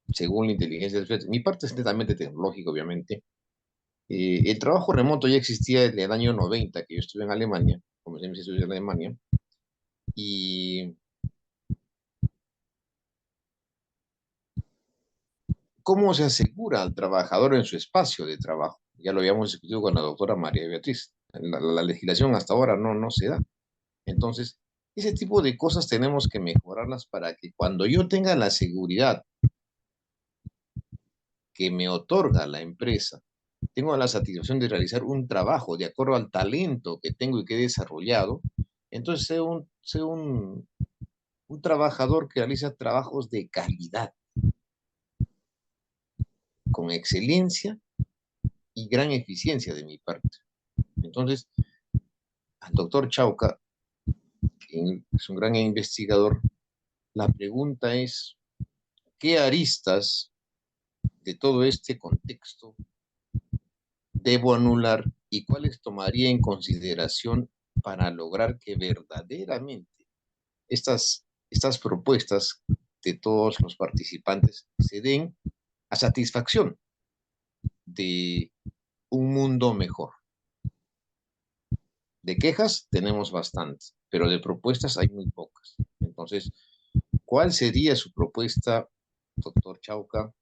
según la inteligencia artificial? Mi parte es netamente tecnológica, obviamente. El trabajo remoto ya existía desde el año 90, que yo estuve en Alemania, comencé mis estudios en Alemania, y ¿cómo se asegura al trabajador en su espacio de trabajo? Ya lo habíamos discutido con la doctora María Beatriz. La legislación hasta ahora no se da. Entonces, ese tipo de cosas tenemos que mejorarlas para que cuando yo tenga la seguridad que me otorga la empresa, tengo la satisfacción de realizar un trabajo de acuerdo al talento que tengo y que he desarrollado, entonces sea un trabajador que realiza trabajos de calidad, con excelencia y gran eficiencia de mi parte. Entonces, al doctor Chauca, que es un gran investigador, la pregunta es, ¿qué aristas de todo este contexto debo anular y cuáles tomaría en consideración para lograr que verdaderamente estas propuestas de todos los participantes se den a satisfacción de un mundo mejor? De quejas tenemos bastantes, pero de propuestas hay muy pocas. Entonces, ¿cuál sería su propuesta, doctor Chauca,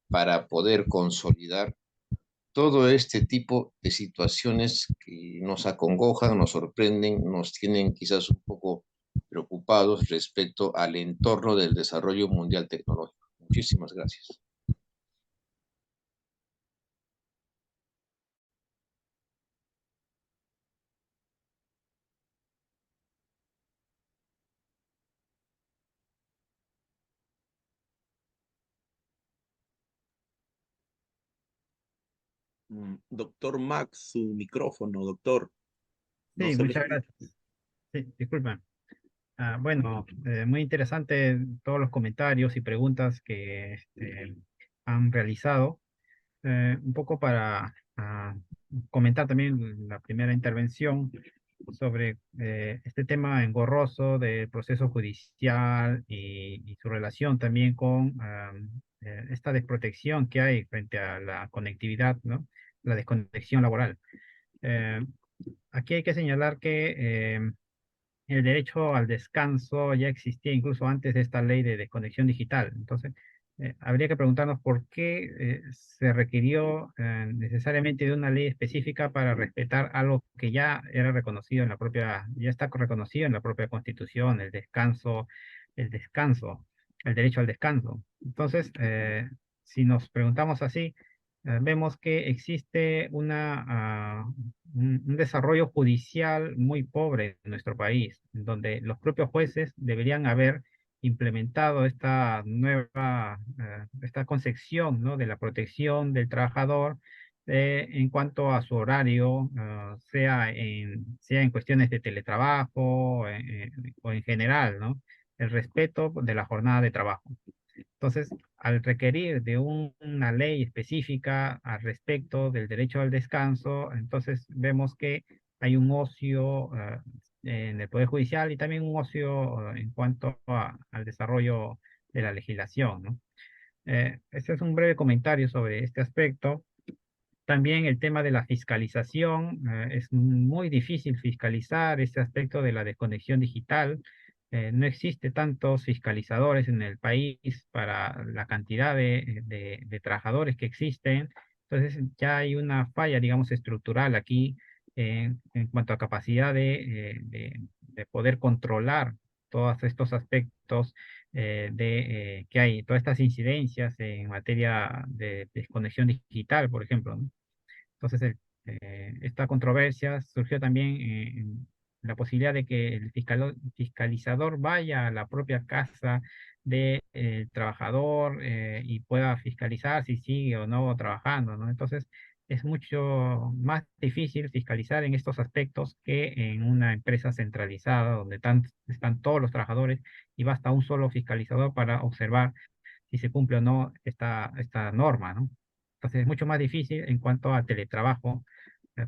para poder consolidar todo este tipo de situaciones que nos acongojan, nos sorprenden, nos tienen quizás un poco preocupados respecto al entorno del desarrollo mundial tecnológico? Muchísimas gracias. Doctor Max, su micrófono, doctor. No Sí, se le muchas escucha. gracias. Sí, disculpa. Bueno, muy interesante todos los comentarios y preguntas que han realizado. Un poco para comentar también la primera intervención sobre este tema engorroso del proceso judicial y su relación también con esta desprotección que hay frente a la conectividad, ¿no? La desconexión laboral. Eh, Aquí hay que señalar que el derecho al descanso ya existía incluso antes de esta ley de desconexión digital. Entonces, habría que preguntarnos por qué se requirió necesariamente de una ley específica para respetar algo que ya era reconocido en la propia, ya está reconocido en la propia Constitución, el descanso, el derecho al descanso. Entonces, si nos preguntamos así, vemos que existe un desarrollo judicial muy pobre en nuestro país, donde los propios jueces deberían haber implementado esta nueva, esta concepción, ¿no? De la protección del trabajador en cuanto a su horario, sea en cuestiones de teletrabajo o en general, ¿no? El respeto de la jornada de trabajo. Entonces, al requerir de una ley específica al respecto del derecho al descanso, entonces vemos que hay un ocio en el Poder Judicial y también un ocio en cuanto al desarrollo de la legislación, ¿no? Este es un breve comentario sobre este aspecto. También el tema de la fiscalización, es muy difícil fiscalizar este aspecto de la desconexión digital. No existe tantos fiscalizadores en el país para la cantidad de trabajadores que existen. Entonces ya hay una falla, digamos, estructural aquí en cuanto a capacidad de poder controlar todos estos aspectos que hay, todas estas incidencias en materia de desconexión digital, por ejemplo, ¿no? Entonces, esta controversia surgió también en la posibilidad de que el fiscalizador vaya a la propia casa del trabajador y pueda fiscalizar si sigue o no trabajando, ¿no? Entonces, es mucho más difícil fiscalizar en estos aspectos que en una empresa centralizada donde están todos los trabajadores y basta un solo fiscalizador para observar si se cumple o no esta norma, ¿no? Entonces es mucho más difícil en cuanto a teletrabajo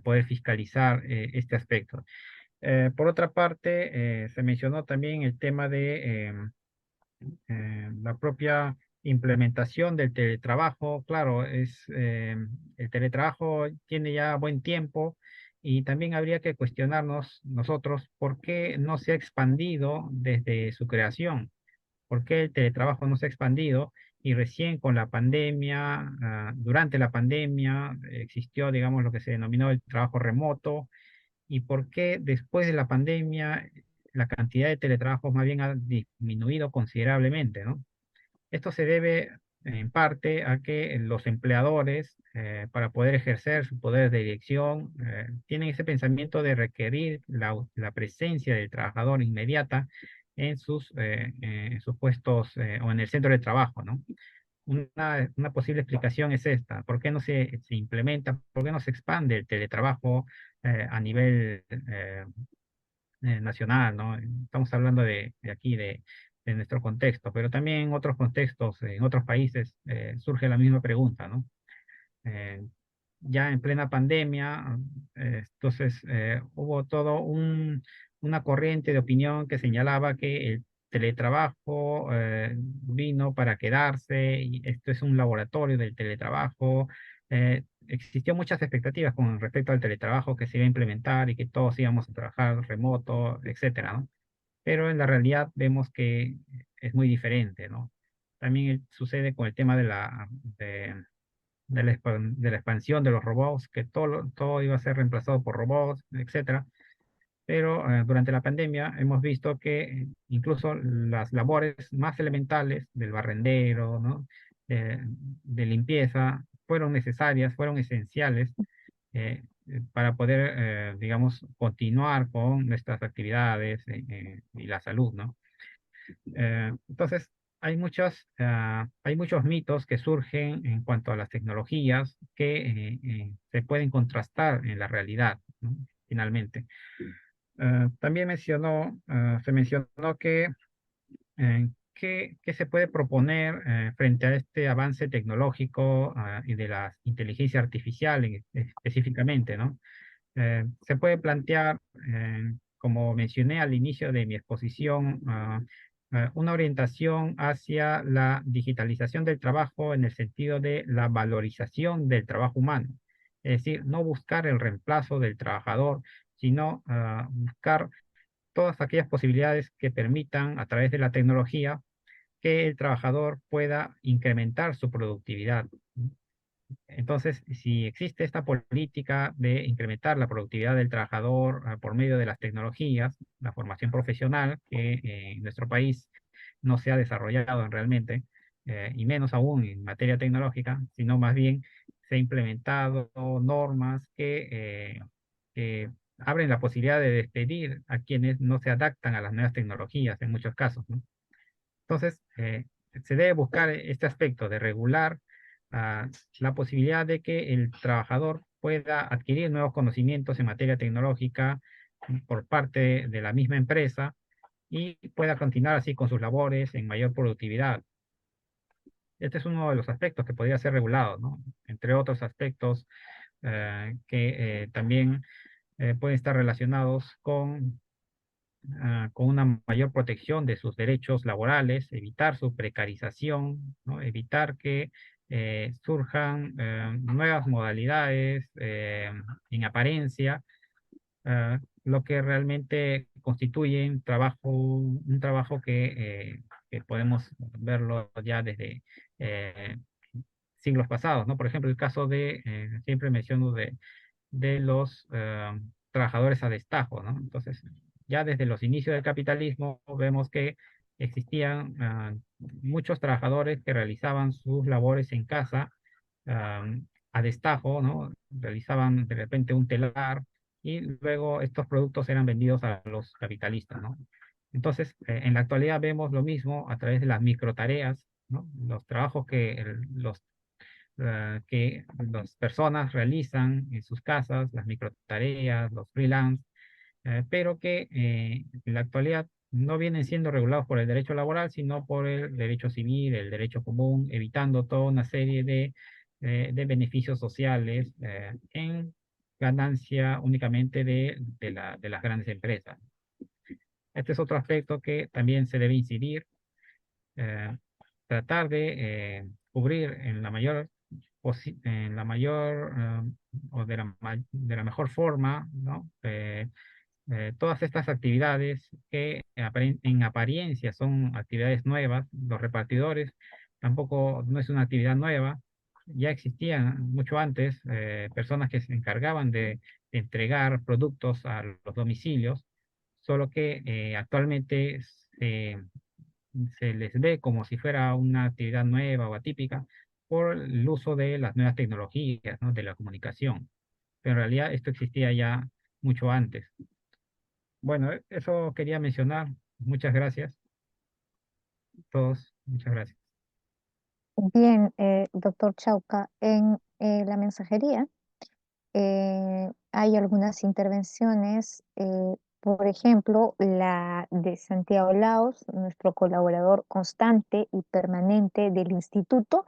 poder fiscalizar este aspecto. Por otra parte, se mencionó también el tema de la propia implementación del teletrabajo. Claro, el teletrabajo tiene ya buen tiempo y también habría que cuestionarnos nosotros por qué no se ha expandido desde su creación. ¿Por qué el teletrabajo no se ha expandido? Y recién con la pandemia, durante la pandemia, existió, digamos, lo que se denominó el trabajo remoto. ¿Y por qué después de la pandemia la cantidad de teletrabajos más bien ha disminuido considerablemente, ¿no? Esto se debe en parte a que los empleadores, para poder ejercer su poder de dirección, tienen ese pensamiento de requerir la presencia del trabajador inmediata en sus puestos o en el centro de trabajo, ¿no? Una posible explicación es esta: ¿por qué no se implementa, por qué no se expande el teletrabajo a nivel nacional, ¿no? Estamos hablando de aquí, de nuestro contexto, pero también en otros contextos, en otros países, surge la misma pregunta, ¿no? Eh, ya en plena pandemia, entonces hubo una corriente de opinión que señalaba que el teletrabajo vino para quedarse y esto es un laboratorio del teletrabajo. Existió muchas expectativas con respecto al teletrabajo que se iba a implementar y que todos íbamos a trabajar remoto, etcétera, ¿no? Pero en la realidad vemos que es muy diferente, ¿no? También sucede con el tema de la expansión de los robots, que todo iba a ser reemplazado por robots, etcétera. Pero durante la pandemia hemos visto que incluso las labores más elementales del barrendero, ¿no? De limpieza, fueron necesarias, fueron esenciales para poder, digamos, continuar con nuestras actividades y la salud, ¿no? Entonces, hay muchos mitos que surgen en cuanto a las tecnologías que se pueden contrastar en la realidad, ¿no? Finalmente. También se mencionó que ¿qué se puede proponer frente a este avance tecnológico y de la inteligencia artificial específicamente, ¿no? Se puede plantear, como mencioné al inicio de mi exposición, una orientación hacia la digitalización del trabajo en el sentido de la valorización del trabajo humano. Es decir, no buscar el reemplazo del trabajador, sino buscar todas aquellas posibilidades que permitan, a través de la tecnología, que el trabajador pueda incrementar su productividad. Entonces, si existe esta política de incrementar la productividad del trabajador por medio de las tecnologías, la formación profesional, que en nuestro país no se ha desarrollado realmente, y menos aún en materia tecnológica, sino más bien se ha implementado normas que abren la posibilidad de despedir a quienes no se adaptan a las nuevas tecnologías en muchos casos, ¿no? Entonces, se debe buscar este aspecto de regular la posibilidad de que el trabajador pueda adquirir nuevos conocimientos en materia tecnológica por parte de la misma empresa y pueda continuar así con sus labores en mayor productividad. Este es uno de los aspectos que podría ser regulado, ¿no? Entre otros aspectos que también pueden estar relacionados con una mayor protección de sus derechos laborales, evitar su precarización, ¿no? Evitar que surjan nuevas modalidades en apariencia, lo que realmente constituye un trabajo que podemos verlo ya desde eh, siglos pasados, ¿no? Por ejemplo, el caso siempre menciono de los trabajadores a destajo, ¿no? Entonces, ya desde los inicios del capitalismo vemos que existían muchos trabajadores que realizaban sus labores en casa a destajo, ¿no? Realizaban de repente un telar y luego estos productos eran vendidos a los capitalistas, ¿no? Entonces, en la actualidad vemos lo mismo a través de las microtareas, ¿no? Los trabajos que las personas realizan en sus casas, las microtareas, los freelance, pero que en la actualidad no vienen siendo regulados por el derecho laboral, sino por el derecho civil, el derecho común, evitando toda una serie de beneficios sociales en ganancia únicamente de las grandes empresas. Este es otro aspecto que también se debe incidir, eh, tratar de cubrir en la mayor o de la mejor forma, ¿no? Todas estas actividades que en apariencia son actividades nuevas, los repartidores tampoco no es una actividad nueva, ya existían mucho antes personas que se encargaban de entregar productos a los domicilios, solo que actualmente se les ve como si fuera una actividad nueva o atípica por el uso de las nuevas tecnologías, ¿no? De la comunicación. Pero en realidad esto existía ya mucho antes. Bueno, eso quería mencionar. Muchas gracias a todos. Muchas gracias. Bien, doctor Chauca, en la mensajería hay algunas intervenciones, por ejemplo, la de Santiago Laos, nuestro colaborador constante y permanente del instituto,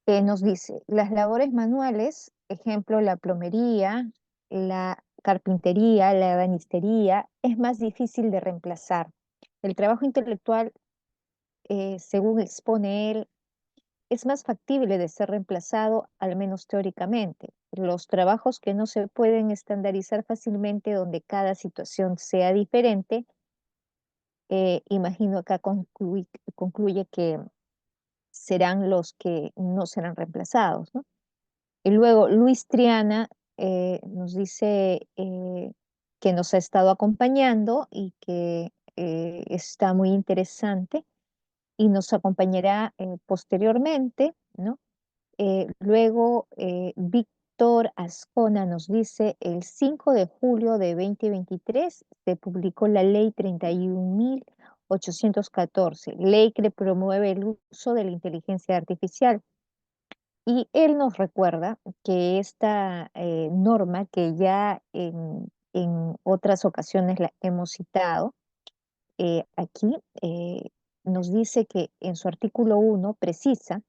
nos dice, las labores manuales, ejemplo, la plomería, la carpintería, la ebanistería, es más difícil de reemplazar. El trabajo intelectual, según expone él, es más factible de ser reemplazado, al menos teóricamente. Los trabajos que no se pueden estandarizar fácilmente, donde cada situación sea diferente, imagino acá concluye que serán los que no serán reemplazados, ¿no? Y luego Luis Triana nos dice que nos ha estado acompañando y que está muy interesante y nos acompañará posteriormente, ¿no? Luego, Víctor Ascona nos dice, el 5 de julio de 2023 se publicó la ley 31.814, ley que promueve el uso de la inteligencia artificial. Y él nos recuerda que esta norma, que ya en otras ocasiones la hemos citado aquí, nos dice que en su artículo 1 precisa,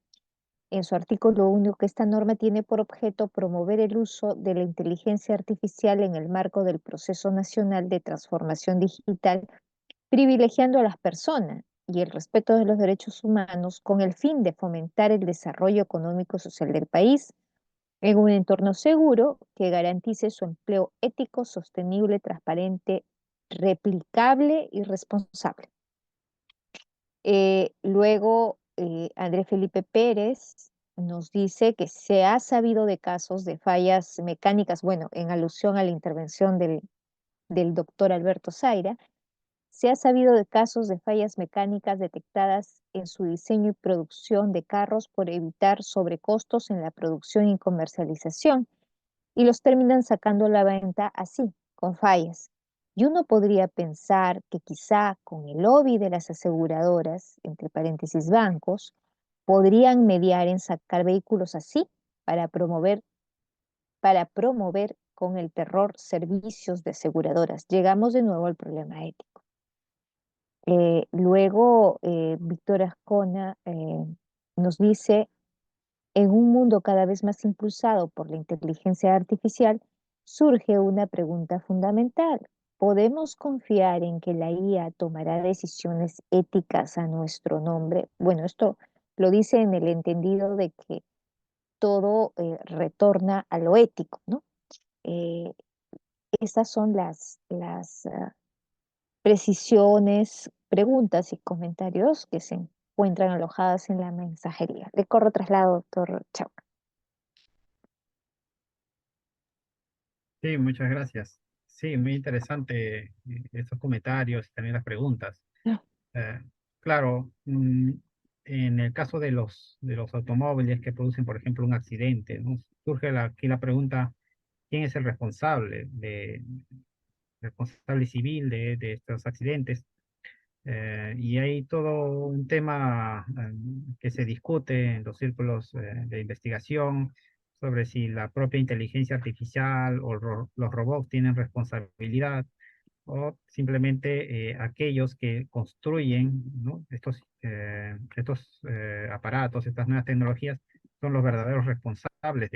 en su artículo 1, que esta norma tiene por objeto promover el uso de la inteligencia artificial en el marco del proceso nacional de transformación digital, privilegiando a las personas y el respeto de los derechos humanos con el fin de fomentar el desarrollo económico y social del país en un entorno seguro que garantice su empleo ético, sostenible, transparente, replicable y responsable. Luego, Andrés Felipe Pérez nos dice que se ha sabido de casos de fallas mecánicas, bueno, en alusión a la intervención del doctor Alberto Zaira, se ha sabido de casos de fallas mecánicas detectadas en su diseño y producción de carros por evitar sobrecostos en la producción y comercialización, y los terminan sacando a la venta así, con fallas. Y uno podría pensar que quizá con el lobby de las aseguradoras, entre paréntesis bancos, podrían mediar en sacar vehículos así para promover con el terror servicios de aseguradoras. Llegamos de nuevo al problema ético. Luego, Víctor Ascona nos dice, en un mundo cada vez más impulsado por la inteligencia artificial, surge una pregunta fundamental. ¿Podemos confiar en que la IA tomará decisiones éticas a nuestro nombre? Bueno, esto lo dice en el entendido de que todo retorna a lo ético, ¿no? Eh, Estas son las precisiones, preguntas y comentarios que se encuentran alojadas en la mensajería. Le corro traslado, doctor Chau. Sí, muchas gracias. Sí, muy interesante estos comentarios y también las preguntas. Eh, claro, en el caso de los automóviles que producen, por ejemplo, un accidente, ¿no? Surge aquí la pregunta, ¿quién es el responsable civil de estos accidentes? Y hay todo un tema que se discute en los círculos de investigación sobre si la propia inteligencia artificial o los robots tienen responsabilidad o simplemente aquellos que construyen, ¿no? estos aparatos, estas nuevas tecnologías, son los verdaderos responsables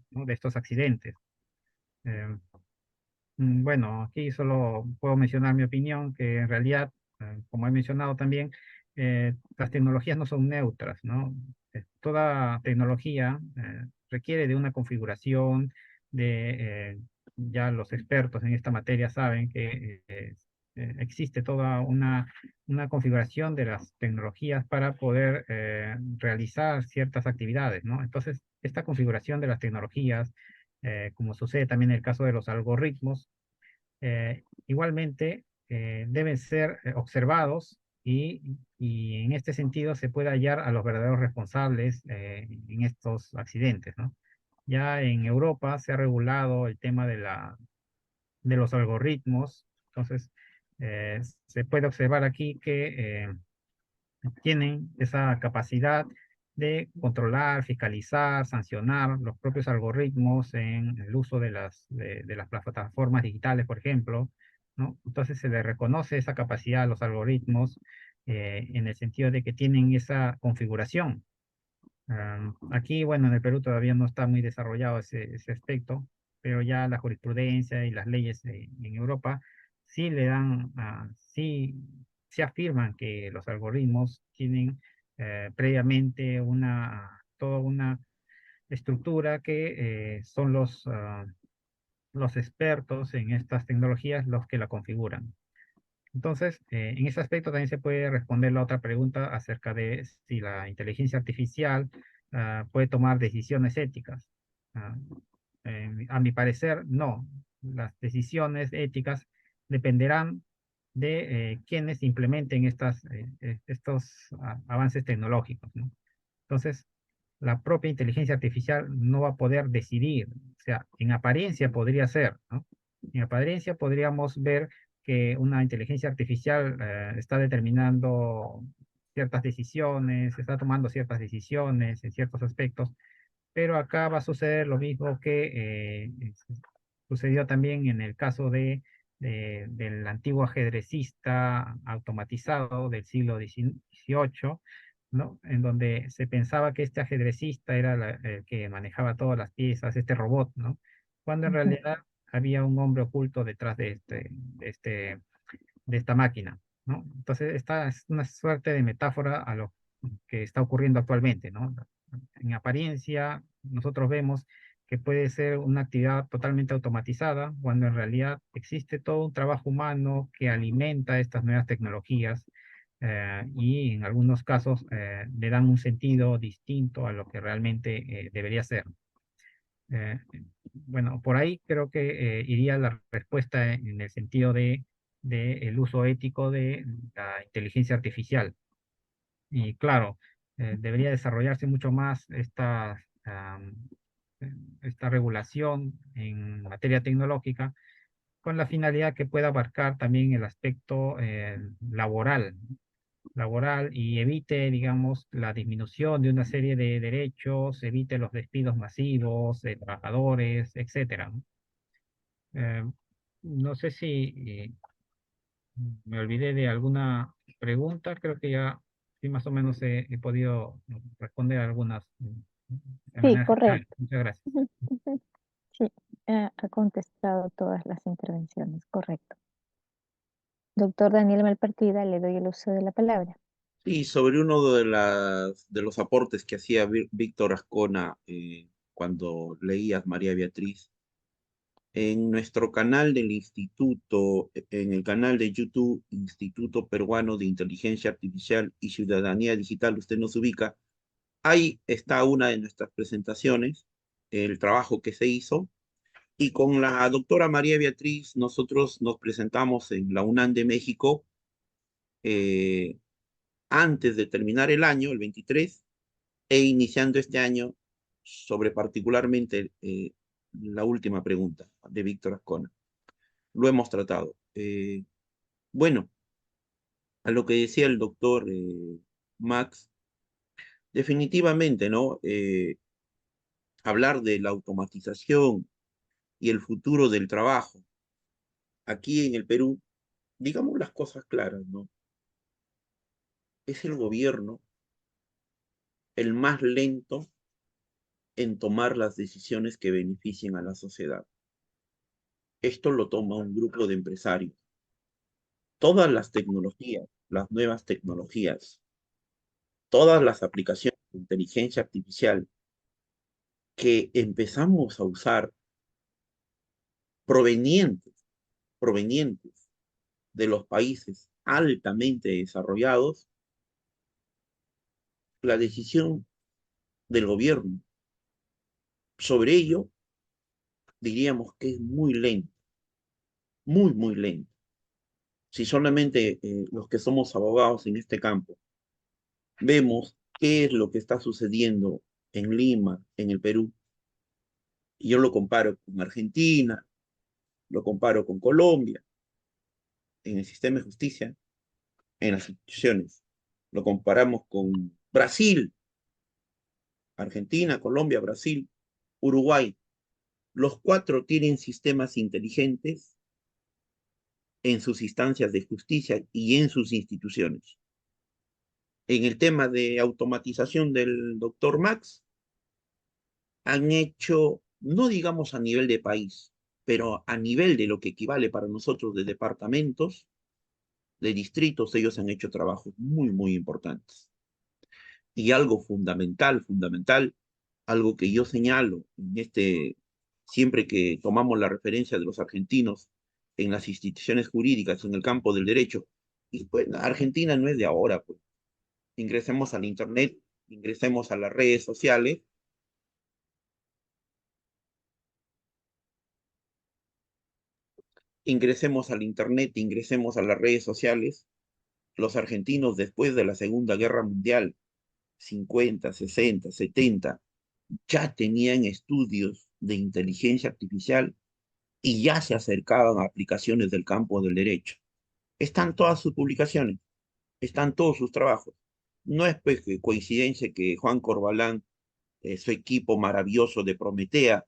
¿no? de estos accidentes. Eh, bueno, aquí solo puedo mencionar mi opinión, que en realidad, como he mencionado también, las tecnologías no son neutras, ¿no? Toda tecnología requiere de una configuración, ya los expertos en esta materia saben que existe toda una configuración de las tecnologías para poder realizar ciertas actividades, ¿no? Entonces, esta configuración de las tecnologías, como sucede también en el caso de los algoritmos, igualmente deben ser observados y en este sentido se puede hallar a los verdaderos responsables en estos accidentes, ¿no? Ya en Europa se ha regulado el tema de los algoritmos, entonces se puede observar aquí que tienen esa capacidad de controlar, fiscalizar, sancionar los propios algoritmos en el uso de las plataformas digitales, por ejemplo, ¿no? Entonces se le reconoce esa capacidad a los algoritmos en el sentido de que tienen esa configuración. Aquí, bueno, en el Perú todavía no está muy desarrollado ese aspecto, pero ya la jurisprudencia y las leyes en Europa sí le dan, sí afirman que los algoritmos tienen previamente toda una estructura que son los expertos en estas tecnologías los que la configuran. Entonces, en ese aspecto también se puede responder la otra pregunta acerca de si la inteligencia artificial puede tomar decisiones éticas. Ah, a mi parecer, no. Las decisiones éticas dependerán de quienes implementen estos avances tecnológicos, ¿no? Entonces, la propia inteligencia artificial no va a poder decidir. O sea, en apariencia podría ser, ¿no? En apariencia podríamos ver que una inteligencia artificial está determinando ciertas decisiones, está tomando ciertas decisiones en ciertos aspectos, pero acá va a suceder lo mismo que sucedió también en el caso de del antiguo ajedrecista automatizado del siglo XVIII, ¿no? En donde se pensaba que este ajedrecista era el que manejaba todas las piezas, este robot, ¿no? Cuando en realidad había un hombre oculto detrás de esta máquina, ¿no? Entonces, esta es una suerte de metáfora a lo que está ocurriendo actualmente, ¿no? En apariencia, nosotros vemos que puede ser una actividad totalmente automatizada, cuando en realidad existe todo un trabajo humano que alimenta estas nuevas tecnologías, y en algunos casos le dan un sentido distinto a lo que realmente debería ser. Eh, bueno, por ahí creo que iría la respuesta en el sentido de el uso ético de la inteligencia artificial. Y claro, debería desarrollarse mucho más esta regulación en materia tecnológica con la finalidad que pueda abarcar también el aspecto laboral y evite, digamos, la disminución de una serie de derechos, evite los despidos masivos de trabajadores, etcétera, ¿no? Eh, no sé si me olvidé de alguna pregunta, creo que ya sí más o menos he podido responder algunas de Sí, manera general. correcto. Muchas gracias. Ujú, ujú. Sí, ha contestado todas las intervenciones, correcto. Doctor Daniel Malpartida, le doy el uso de la palabra. Sí, sobre uno de los aportes que hacía Víctor Ascona cuando leías María Beatriz, en nuestro canal del instituto, en el canal de YouTube, Instituto Peruano de Inteligencia Artificial y Ciudadanía Digital, usted nos ubica, ahí está una de nuestras presentaciones, el trabajo que se hizo, y con la doctora María Beatriz nosotros nos presentamos en la UNAM de México eh, antes de terminar el año, el 23, e iniciando este año sobre particularmente la última pregunta de Víctor Ascona. Lo hemos tratado. Bueno, a lo que decía el doctor Max, definitivamente, ¿no? Hablar de la automatización y el futuro del trabajo aquí en el Perú, digamos las cosas claras, ¿no? Es el gobierno el más lento en tomar las decisiones que beneficien a la sociedad. Esto lo toma un grupo de empresarios. Todas las tecnologías, las nuevas tecnologías, todas las aplicaciones de inteligencia artificial que empezamos a usar provenientes, provenientes de los países altamente desarrollados, la decisión del gobierno sobre ello diríamos que es muy lenta, muy, muy lenta. Si solamente los que somos abogados en este campo vemos qué es lo que está sucediendo en Lima, en el Perú, y yo lo comparo con Argentina, lo comparo con Colombia, en el sistema de justicia, en las instituciones, lo comparamos con Brasil, Argentina, Colombia, Brasil, Uruguay. Los cuatro tienen sistemas inteligentes en sus instancias de justicia y en sus instituciones. En el tema de automatización del doctor Max, han hecho, no digamos a nivel de país, pero a nivel de lo que equivale para nosotros de departamentos, de distritos, ellos han hecho trabajos muy, muy importantes. Y algo fundamental, fundamental, algo que yo señalo en siempre que tomamos la referencia de los argentinos en las instituciones jurídicas, en el campo del derecho, y pues Argentina no es de ahora, pues. Ingresemos al internet, ingresemos a las redes sociales, ingresemos al internet, ingresemos a las redes sociales, los argentinos después de la Segunda Guerra Mundial, 50, 60, 70, ya tenían estudios de inteligencia artificial y ya se acercaban a aplicaciones del campo del derecho. Están todas sus publicaciones, están todos sus trabajos. No es pues coincidencia que Juan Corbalán, su equipo maravilloso de Prometea,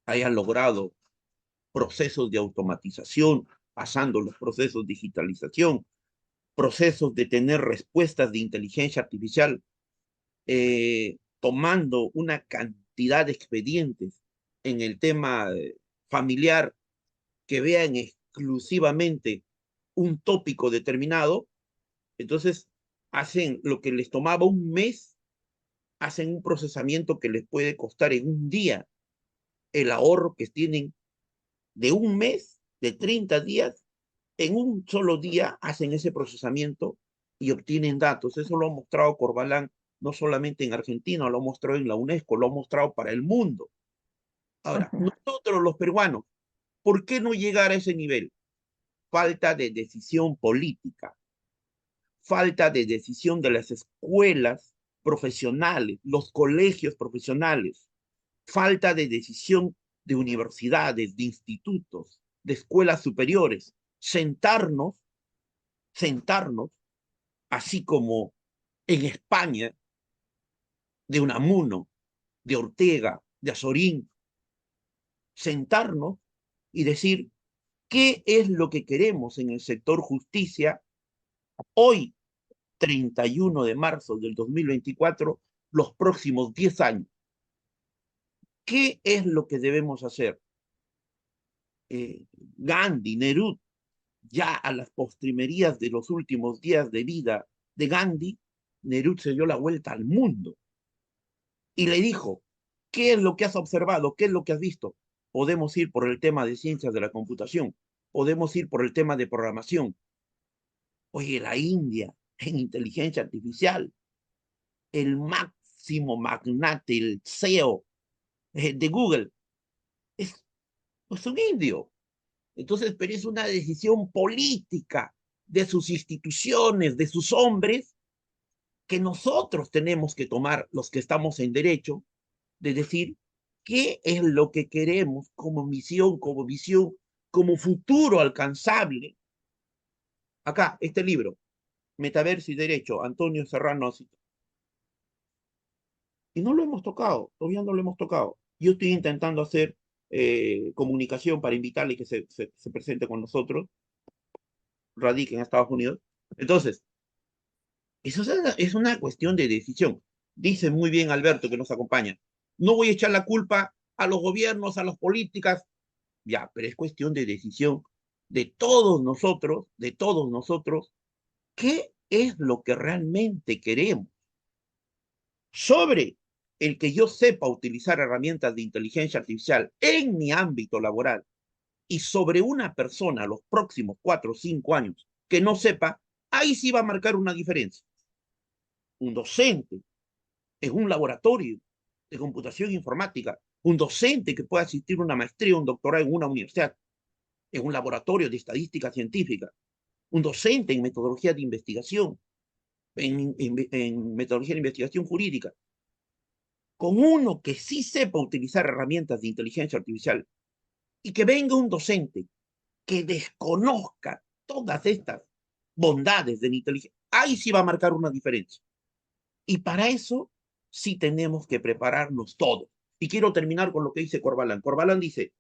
haya logrado procesos de automatización pasando los procesos de digitalización, procesos de tener respuestas de inteligencia artificial, tomando una cantidad de expedientes en el tema familiar que vean exclusivamente un tópico determinado, entonces hacen lo que les tomaba un mes, hacen un procesamiento que les puede costar en un día el ahorro que tienen de un mes, de 30 días, en un solo día hacen ese procesamiento y obtienen datos. Eso lo ha mostrado Corbalán no solamente en Argentina, lo ha mostrado en la UNESCO, lo ha mostrado para el mundo. Ahora, nosotros los peruanos, ¿por qué no llegar a ese nivel? Falta de decisión política, falta de decisión de las escuelas profesionales, los colegios profesionales, falta de decisión de universidades, de institutos, de escuelas superiores. Sentarnos, así como en España, de Unamuno, de Ortega, de Azorín, sentarnos y decir qué es lo que queremos en el sector justicia hoy, 31 de marzo del 2024, los próximos 10 años. ¿Qué es lo que debemos hacer? Gandhi, Nehru, ya a las postrimerías de los últimos días de vida de Gandhi, Nehru se dio la vuelta al mundo y le dijo, ¿qué es lo que has observado? ¿Qué es lo que has visto? Podemos ir por el tema de ciencias de la computación, podemos ir por el tema de programación. Oye, la India en inteligencia artificial, el máximo magnate, el CEO de Google, es un indio. Entonces, pero es una decisión política de sus instituciones, de sus hombres, que nosotros tenemos que tomar, los que estamos en derecho, de decir qué es lo que queremos como misión, como visión, como futuro alcanzable. Acá, este libro, Metaverso y Derecho, Antonio Serrano. Y no lo hemos tocado, todavía no lo hemos tocado. Yo estoy intentando hacer comunicación para invitarle que se presente con nosotros, radique en Estados Unidos. Entonces, eso es una cuestión de decisión. Dice muy bien Alberto, que nos acompaña. No voy a echar la culpa a los gobiernos, a las políticas, ya, pero es cuestión de decisión de todos nosotros, qué es lo que realmente queremos. Sobre el que yo sepa utilizar herramientas de inteligencia artificial en mi ámbito laboral y sobre una persona los próximos 4 o 5 años que no sepa, ahí sí va a marcar una diferencia. Un docente en un laboratorio de computación informática, un docente que pueda asistir a una maestría o un doctorado en una universidad, en un laboratorio de estadística científica, un docente en metodología de investigación, en metodología de investigación jurídica, con uno que sí sepa utilizar herramientas de inteligencia artificial y que venga un docente que desconozca todas estas bondades de la inteligencia, ahí sí va a marcar una diferencia. Y para eso sí tenemos que prepararnos todos. Y quiero terminar con lo que dice Corbalán. Corbalán dice,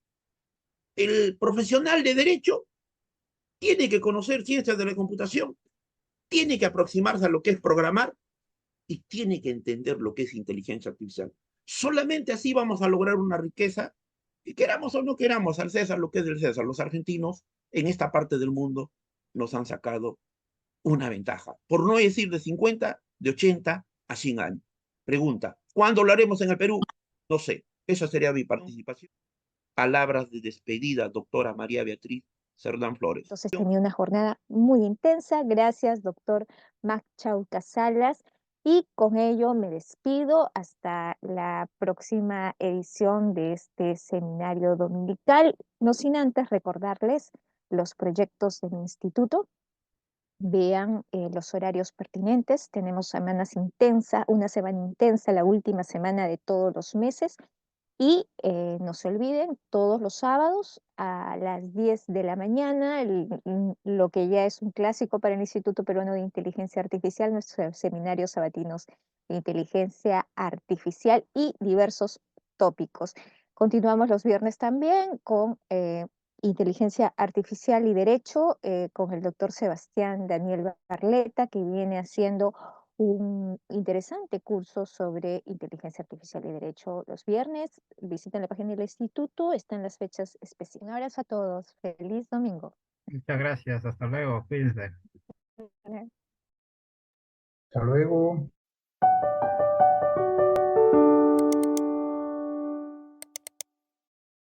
el profesional de derecho tiene que conocer ciencias de la computación, tiene que aproximarse a lo que es programar y tiene que entender lo que es inteligencia artificial. Solamente así vamos a lograr una riqueza, y queramos o no queramos, al César lo que es del César. Los argentinos en esta parte del mundo nos han sacado una ventaja, por no decir de 50, de 80 a 100 años. Pregunta, ¿cuándo lo haremos en el Perú? No sé, esa sería mi participación. Palabras de despedida, doctora María Beatriz Cerdán Flores. Entonces tenía una jornada muy intensa. Gracias, doctor Mac Chauca Salas. Y con ello me despido hasta la próxima edición de este seminario dominical, no sin antes recordarles los proyectos del instituto. Vean los horarios pertinentes. Tenemos semanas intensas, una semana intensa, la última semana de todos los meses. Y no se olviden, todos los sábados a las 10 de la mañana, lo que ya es un clásico para el Instituto Peruano de Inteligencia Artificial, nuestros seminarios sabatinos de inteligencia artificial y diversos tópicos. Continuamos los viernes también con Inteligencia Artificial y Derecho con el doctor Sebastián Daniel Barleta, que viene haciendo un interesante curso sobre inteligencia artificial y derecho los viernes. Visiten la página del instituto, están las fechas específicas. Un abrazo a todos. Feliz domingo. Muchas gracias. Hasta luego. Cuídense. Hasta luego.